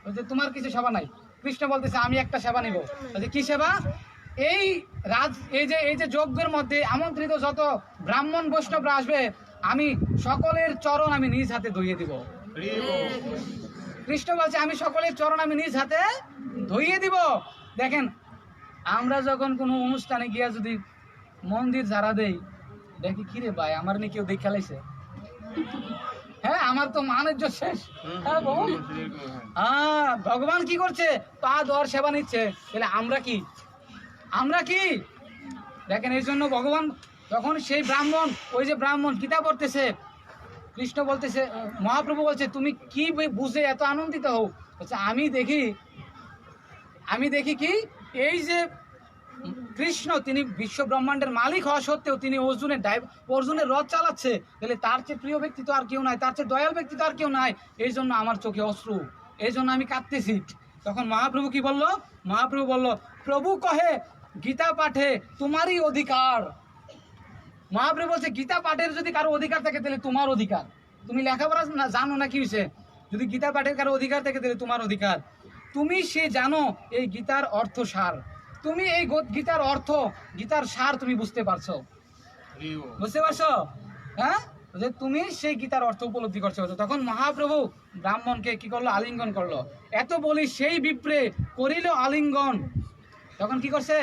Speaker 1: বলছে তোমার কিছু সেবা নাই। কৃষ্ণ বলতেছে আমি একটা সেবা নিব। বলছে কি সেবা? এই এই যে যজ্ঞের মধ্যে আমন্ত্রিত যত ব্রাহ্মণ বৈষ্ণবরা আসবে, আমি সকলের চরণ আমি নিজ হাতে ধুইয়ে দিব। কৃষ্ণ বলছে আমি সকলের চরণ আমি নিজ হাতে ধুইয়ে দিব। দেখেন, আমরা যখন কোনো অনুষ্ঠানে গিয়া যদি মন্দির ঝাড়া দেই, দেখি কিরে ভাই আমার নিয়ে কেউ দেখে লাইছে, হ্যাঁ আমার তো মানের শেষ। হ্যাঁ বল, হ্যাঁ ভগবান কি করছে, পা ধোয়ার সেবা নিচ্ছে। তাহলে আমরা কি দেখেন, এই জন্য ভগবান তখন সেই ব্রাহ্মণ, ওই যে ব্রাহ্মণ গীতা পড়তেছে, কৃষ্ণ বলতেছে, মহাপ্রভু বলছে তুমি কি বুঝে এত আনন্দিত হও? বলছে আমি দেখি কি এই যে কৃষ্ণ তিনি বিশ্ব ব্রহ্মাণ্ডের মালিক হওয়া সত্ত্বেও তিনি অর্জুনের রথ চালাচ্ছে, তাহলে তার চেয়ে প্রিয় ব্যক্তি তো আর কেউ নাই, তার চেয়ে দয়াল ব্যক্তি তো আর কেউ নাই। এই জন্য আমার চোখে অশ্রু, এই জন্য আমি কাঁদতেছি। তখন মহাপ্রভু কি বলল? মহাপ্রভু বলল, প্রভু কহে গীতা পাঠে তোমারই অধিকার। মহাপ্রভু বলছে গীতা পাঠের যদি কারো অধিকার থাকে তাহলে তোমার অধিকার। তুমি লেখাপড়া জানো না কি হয়েছে, যদি গীতা পাঠের কারো অধিকার থাকে তাহলে তোমার অধিকার। তুমি সে জানো এই গীতার অর্থ সার, তুমি এই গীতার অর্থ, গীতার সার তুমি বুঝতে পারছো, হ্যাঁ, যে তুমি সেই গীতার অর্থ উপলব্ধি করছো। তখন মহাপ্রভু ব্রাহ্মণকে কি করলো? আলিঙ্গন করলো। এত বলি সেই বিপ্রে করিল আলিঙ্গন। তখন কি করছে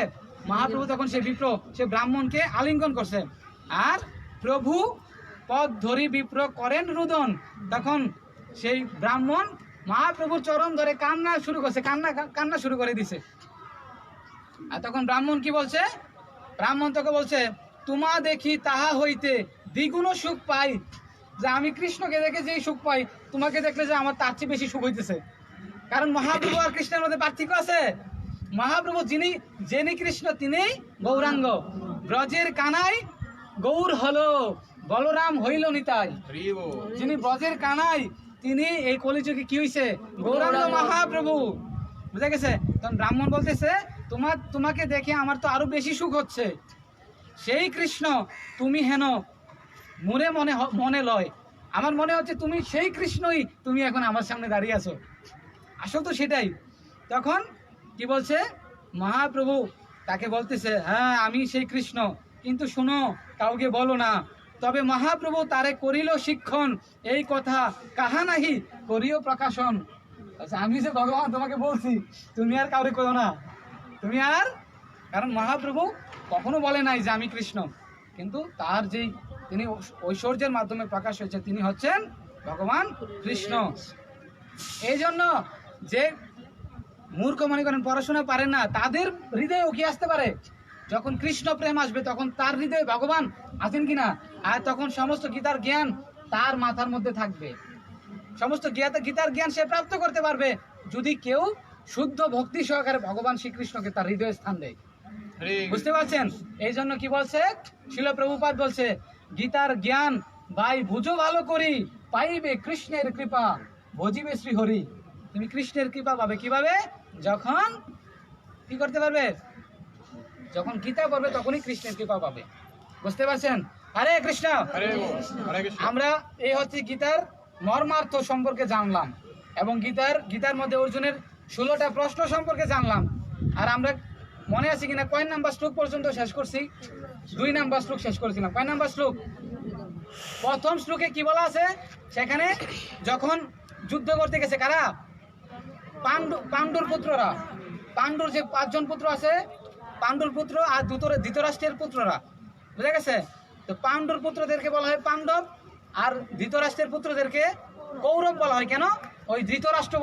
Speaker 1: মহাপ্রভু? তখন সেই বিপ্র, সে ব্রাহ্মণকে আলিঙ্গন করছে। আর প্রভু পদ ধরি বিপ্র করেন রুদন। তখন সেই ব্রাহ্মণ মহাপ্রভুর চরণ ধরে কান্না শুরু করছে, কান্না শুরু করে দিছে। আর তখন ব্রাহ্মণ কি বলছে? ব্রাহ্মণ তোকে বলছে, তোমা দেখি তাহা হইতে দ্বিগুণ সুখ পাই। যে আমি কৃষ্ণকে দেখে যেই সুখ পাই, তোমাকে দেখলে যে আমার তার চেয়ে বেশি সুখ হইতেছে। কারণ মহাপ্রভু আর কৃষ্ণের মধ্যে পার্থক্য আছে। মহাপ্রভু যিনি কৃষ্ণ তিনি গৌরাঙ্গ, ব্রজের কানাই গৌর হলো, বলরাম হইল নিতাই। যিনি ব্রজের কানাই তিনি এই কলিযুগে কি হইছে? গৌরাঙ্গ মহাপ্রভু। বুঝা গেছে? তখন ব্রাহ্মণ বলতেছে, তোমাকে দেখে আমার তো আরো বেশি সুখ হচ্ছে। সেই কৃষ্ণ তুমি হেন মুরে মনে লয়, আমার মনে হচ্ছে তুমি সেই কৃষ্ণই, তুমি এখন আমার সামনে দাঁড়িয়ে আছো। আসল তো সেটাই। তখন কি বলছে মহাপ্রভু? তাকে বলতেছে, হ্যাঁ আমি সেই কৃষ্ণ, কিন্তু শোনো কাউকে বলো না। তবে মহাপ্রভু তারে করিল শিক্ষণ, এই কথা কাহা নাহি করিও প্রকাশন। আচ্ছা, আমি যে ভগবান তোমাকে বলছি, তুমি আর কাউরে করো না, তুমি আর, কারণ মহাপ্রভু কখনো বলে নাই যে আমি কৃষ্ণ, কিন্তু তার যেই তিনি ঐশ্বর্যের মাধ্যমে প্রকাশ হয়েছে, তিনি হচ্ছেন ভগবান কৃষ্ণ। এই জন্য যে মূর্খ মনে করেন পড়াশোনা পারেন না, তাদের হৃদয়েও কি আসতে পারে? যখন কৃষ্ণ প্রেম আসবে তখন তার হৃদয়ে ভগবান আছেন কিনা, আর তখন সমস্ত গীতার জ্ঞান তার মাথার মধ্যে থাকবে। সমস্ত গীতার জ্ঞান সে প্রাপ্ত করতে পারবে যদি কেউ শুদ্ধ ভক্তি সহকারে ভগবান শ্রীকৃষ্ণকে তার হৃদয়ে স্থান দেয়। বুঝতে পারছেন? এই জন্য কি বলছে শিল প্রভুপাদ? বলছে গীতার জ্ঞান ভাই বুঝো ভালো করি, পাইবে কৃষ্ণের কৃপা, ভজিবে শ্রীহরি। তুমি কৃষ্ণের কৃপা পাবে কিভাবে? যখন কি করতে পারবে? যখন গীতা পড়বে তখনই কৃষ্ণের কৃপা পাবে। বুঝতে পারছেন? হরে কৃষ্ণ। আমরা এই হচ্ছে গীতার মর্মার্থ সম্পর্কে জানলাম, এবং গীতার মধ্যে অর্জুনের 16টা প্রশ্ন সম্পর্কে জানলাম। আর আমরা মনে আছে কিনা কয় নাম্বার শ্লোক পর্যন্ত শেষ করছি? 2 নাম্বার শ্লোক শেষ করেছিলাম। কয় নাম্বার শ্লোক? প্রথম শ্লোকে কি বলা আছে? সেখানে যখন যুদ্ধ করতে গেছে কারা? পাণ্ডুর পুত্ররা। পাণ্ডুর যে 5 জন পুত্র আছে, পাণ্ডুর পুত্র আর ধৃতরাষ্ট্রের পুত্ররা। বুঝা গেছে? তো পাণ্ডুর পুত্রদেরকে বলা হয় পাণ্ডব, আর ধৃতরাষ্ট্রের পুত্রদেরকে কৌরব বলা হয়। কেন? ওই ধৃতরাষ্ট্র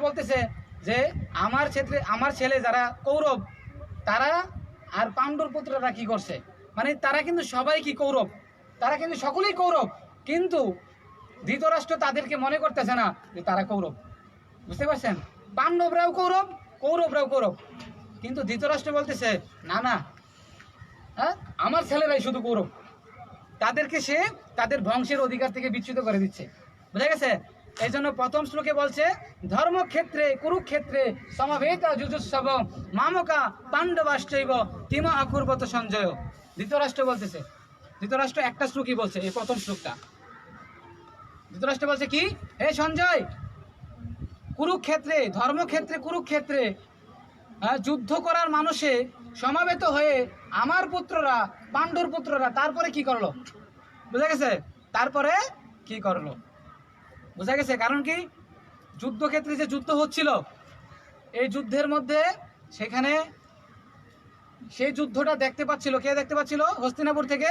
Speaker 1: বলতেছে যে আমার ছেলে যারা কৌরব, তারা আর পাণ্ডুর পুত্ররা কি করছে, মানে তারা কিন্তু সবাই কি কৌরব, তারা কিন্তু সকলেই কৌরব, কিন্তু ধৃতরাষ্ট্র তাদেরকে মনে করতেছে না যে তারা কৌরব। বুঝতে পারছেন? পাণ্ডবরাও কৌরব, কৌরবরাও কৌরব, কিন্তু ধৃতরাষ্ট্র বলতেছে না না, হ্যাঁ আমার ছেলেরাই শুধু কৌরব। তাদেরকে সে তাদের বংশের অধিকার থেকে বিচ্যুত করে দিচ্ছে। বুঝা গেছে? এই জন্য প্রথম শ্লোকে বলছে ধর্মক্ষেত্রে কুরুক্ষেত্রে সমবেত যুজুৎসব মামকা পাণ্ডবাশ্চৈব কিম অকুর্বত সঞ্জয়। ধৃতরাষ্ট্র বলতেছে, ধৃতরাষ্ট্র একটা শ্লোকই বলছে, এই প্রথম শ্লোকটা। ধৃতরাষ্ট্র বলছে কি, হে সঞ্জয়, কুরুক্ষেত্রে, ধর্মক্ষেত্রে কুরুক্ষেত্রে যুদ্ধ করার মানুষে সমাবেত হয়ে আমার পুত্ররা, পাণ্ডুর পুত্ররা তারপরে কি করলো, বুঝা গেছে? তারপরে কি করলো, বুঝা গেছে? কারণ কি, যুদ্ধক্ষেত্রে যে যুদ্ধ হচ্ছিল, এই যুদ্ধের মধ্যে সেখানে সেই যুদ্ধটা দেখতে পাচ্ছিল, কে দেখতে পাচ্ছিল? হস্তিনাপুর থেকে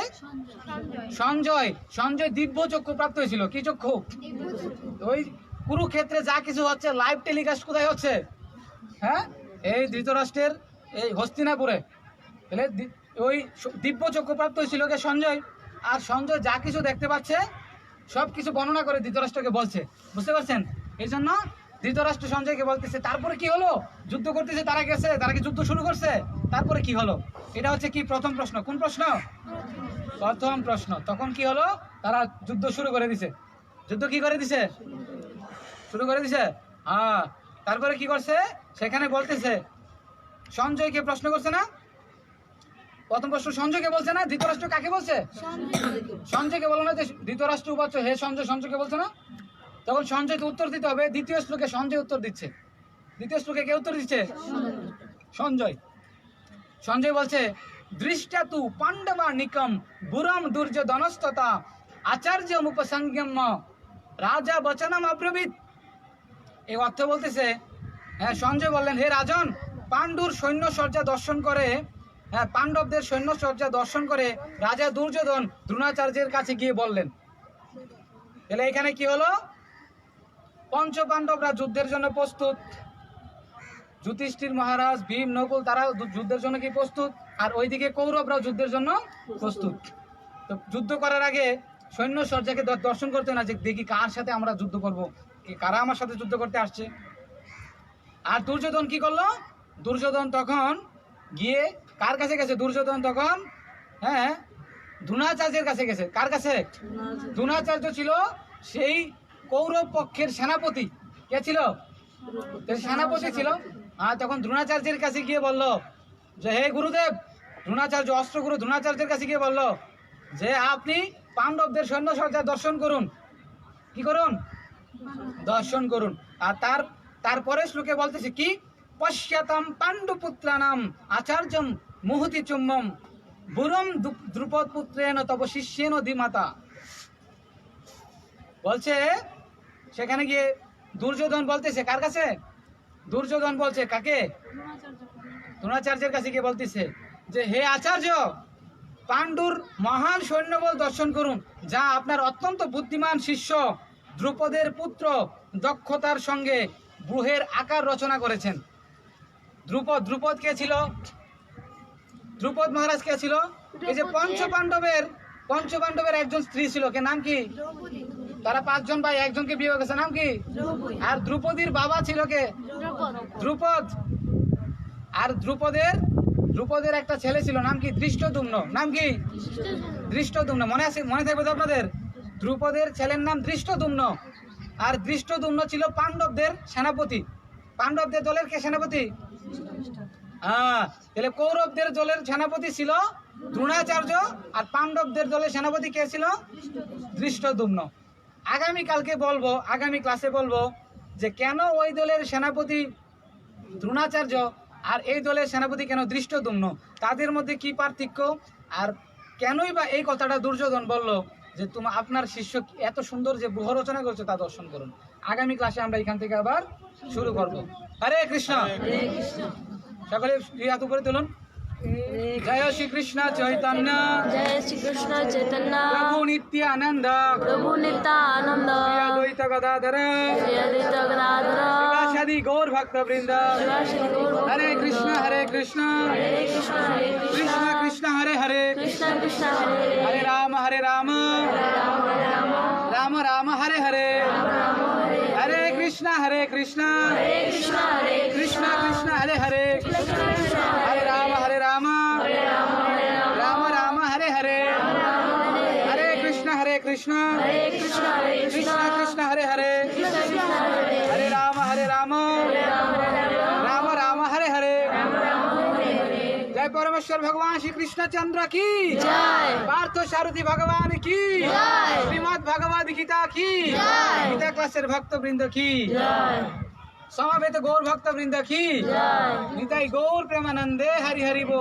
Speaker 1: সঞ্জয়। সঞ্জয় দিব্য চক্ষু প্রাপ্ত হয়েছিল। কি চক্ষু? ওই কুরুক্ষেত্রে যা কিছু হচ্ছে লাইভ টেলিকাস্ট কোথায় হচ্ছে? হ্যাঁ, এই ধৃতরাষ্ট্রের এই হস্তিনাপুরে। তাহলে ওই দিব্য চক্ষু প্রাপ্ত হয়েছিল কে? সঞ্জয়। আর সঞ্জয় যা কিছু দেখতে পাচ্ছে সব কিছু বর্ণনা করে ধৃতরাষ্ট্রকে বলছে, বুঝতে পারছেন? এই জন্য ধৃতরাষ্ট্র সঞ্জয়কে বলতেছে তারপরে কি হলো, যুদ্ধ করতেছে, তারা গেছে, তারা কি যুদ্ধ শুরু করছে, তারপরে কি হলো? এটা হচ্ছে কি প্রথম প্রশ্ন। কোন প্রশ্ন? প্রথম প্রশ্ন। তখন কি হলো, তারা যুদ্ধ শুরু করে দিছে। যুদ্ধ কি করে দিছে? শুরু করে দিছে। হ্যাঁ, তারপরে কি করছে সেখানে বলতেছে, সঞ্জয়কে প্রশ্ন করছে না? প্রথম প্রশ্ন সঞ্জয়কে বলছে না? ধৃতরাষ্ট্র কাকে বলছে? সঞ্জয়কে বলো না যে ধৃতরাষ্ট্র উবাচ হে সঞ্জয়, সঞ্জয়কে বলছে না? তখন সঞ্জয়কে উত্তর দিতে হবে। দ্বিতীয় শ্লোকে সঞ্জয় উত্তর দিচ্ছে। দ্বিতীয় শ্লোকে কে উত্তর দিচ্ছে? সঞ্জয়। সঞ্জয় বলছে, দৃষ্টা তু পাণ্ডবা নিকম বুরম দুর্যোধনস্ততা আচার্য উপসংগম রাজা বচনম অব্রবীত। এই অর্থ বলতেছে, হ্যাঁ, সঞ্জয় বললেন, হে রাজন, পাণ্ডুর সৈন্য সজ্জা দর্শন করে, হ্যাঁ, পাণ্ডবদের সৈন্য সজ্জা দর্শন করে রাজা দুর্যোধন দ্রোণাচার্যের কাছে গিয়ে বললেন। তাহলে এখানে কি হলো, পঞ্চ পাণ্ডবরা যুদ্ধের জন্য প্রস্তুত। যুধিষ্ঠির মহারাজ, ভীম, নকুল তারা যুদ্ধের জন্য কি প্রস্তুত, আর ওইদিকে কৌরবরাও যুদ্ধের জন্য প্রস্তুত। তো যুদ্ধ করার আগে সৈন্য সজ্জাকে দর্শন করতে না, যে দেখি কার সাথে আমরা যুদ্ধ করব, কারা আমার সাথে যুদ্ধ করতে আসছে। আর দুর্যোধন কি করলো? দুর্যোধন তখন গিয়ে কার কাছে গেছে? দুর্যোধন তখন, হ্যাঁ, দ্রোণাচার্যের কাছে গেছে। কার কাছে? দ্রোণাচার্য ছিল সেই কৌরব পক্ষের সেনাপতি। কে ছিল? সেনাপতি ছিল। আর তখন দ্রোণাচার্যের কাছে গিয়ে বলল যে, হে গুরুদেব, দ্রোণাচার্য অস্ত্রগুরু দ্রোণাচার্যের কাছে গিয়ে বলল যে আপনি পাণ্ডবদের সৈন্য সজ্জা দর্শন করুন। কি করুন? দর্শন করুন। আর তারপরে শ্লোকে বলতেছে কি, পশ্চাতাম পাণ্ডুপুত্রানাম আচার্যম মুহতি চুম্বম বুরম দ্রুপদ পুত্রেণ তব শিষ্যেন ধীমাতা। বলছে সেখানে গিয়ে দুর্যোধন বলতেছে কার কাছে? দুর্যোধন বলছে কাকে? দ্রোণাচার্যের কাছে গিয়ে বলতেছে যে, হে আচার্য, পাণ্ডুর মহান সৈন্যবল দর্শন করুন, যা আপনার অত্যন্ত বুদ্ধিমান শিষ্য দ্রুপদের পুত্র দক্ষতার সঙ্গে ব্যূহের আকার রচনা করেছেন। দ্রুপদ কে ছিল? দ্রুপদ মহারাজ কে ছিল? এই যে পঞ্চপাণ্ডবের একজন স্ত্রী ছিল, কে নাম কি? তারা 5 জন ভাই, একজনকে বিয়ে করেছে, নাম কি? আর দ্রৌপদীর বাবা ছিল কে? দ্রুপদ। আর দ্রুপদের একটা ছেলে ছিল, নাম কি? ধৃষ্টদ্যুম্ন। নাম কি? ধৃষ্টদ্যুম্ন। মনে থাকবে তো আপনাদের? দ্রুপদের ছেলের নাম ধৃষ্টদ্যুম্ন। আর ধৃষ্টদ্যুম্ন ছিল পাণ্ডবদের সেনাপতি। পাণ্ডবদের দলের কে সেনাপতি? তাহলে কৌরবদের দলের সেনাপতি ছিল দ্রোণাচার্য, আর পাণ্ডবদের দলের সেনাপতি কে ছিল? ধৃষ্টদ্যুম্ন। আগামী ক্লাসে বলবো যে কেন ওই দলের সেনাপতি দ্রোণাচার্য আর এই দলের সেনাপতি কেন ধৃষ্টদ্যুম্ন, তাদের মধ্যে কি পার্থক্য, আর কেনই বা এই কথাটা দুর্যোধন বলল যে আপনার শিষ্য এত সুন্দর যে ব্যূহ রচনা করছে তা দর্শন করুন। আগামী ক্লাসে আমরা এখান থেকে আবার শুরু করব। হরে কৃষ্ণ। সকলে হাত উপরে তুলুন। জয় শ্রী কৃষ্ণ চৈতন্য,
Speaker 3: জয় শ্রীকৃষ্ণ চৈতন্য,
Speaker 1: প্রভু নিত্যানন্দ,
Speaker 3: প্রভু নিত্যানন্দ,
Speaker 1: শ্রী অদ্বৈত গদাধর,
Speaker 3: শ্রী অদ্বৈত গদাধর,
Speaker 1: শিবাসাদি গৌর ভক্তবৃন্দ।
Speaker 3: শিবাশ্রী গৌর ভক্তবৃন্দ।
Speaker 1: হরে কৃষ্ণ হরে কৃষ্ণ,
Speaker 3: হরে কৃষ্ণ হরে
Speaker 1: কৃষ্ণ কৃষ্ণ হরে হরে,
Speaker 3: কৃষ্ণ কৃষ্ণ হরে হরে,
Speaker 1: হরে রাম রাম রাম হরে হরে, হরে কৃষ্ণ হরে কৃষ্ণ, কৃষ্ণ কৃষ্ণ হরে হরে, হরে রাম রাম রাম হরে হরে, হরে কৃষ্ণ কৃষ্ণ কৃষ্ণ হরে হরে, হরে রাম রাম রাম হরে হরে। জয় जय परमेश्वर भगवान श्री कृष्णचंद्र की
Speaker 3: जय।
Speaker 1: पार्थ सारथी भगवान की
Speaker 3: जय।
Speaker 1: श्रीमद् भगवद गीता की
Speaker 3: जय।
Speaker 1: गीता क्लासेर भक्त वृंद की
Speaker 3: जय
Speaker 1: समवेत गौर भक्त वृंद की
Speaker 3: जय।
Speaker 1: निताई गौर प्रेमानंदे हरि हरि बोल।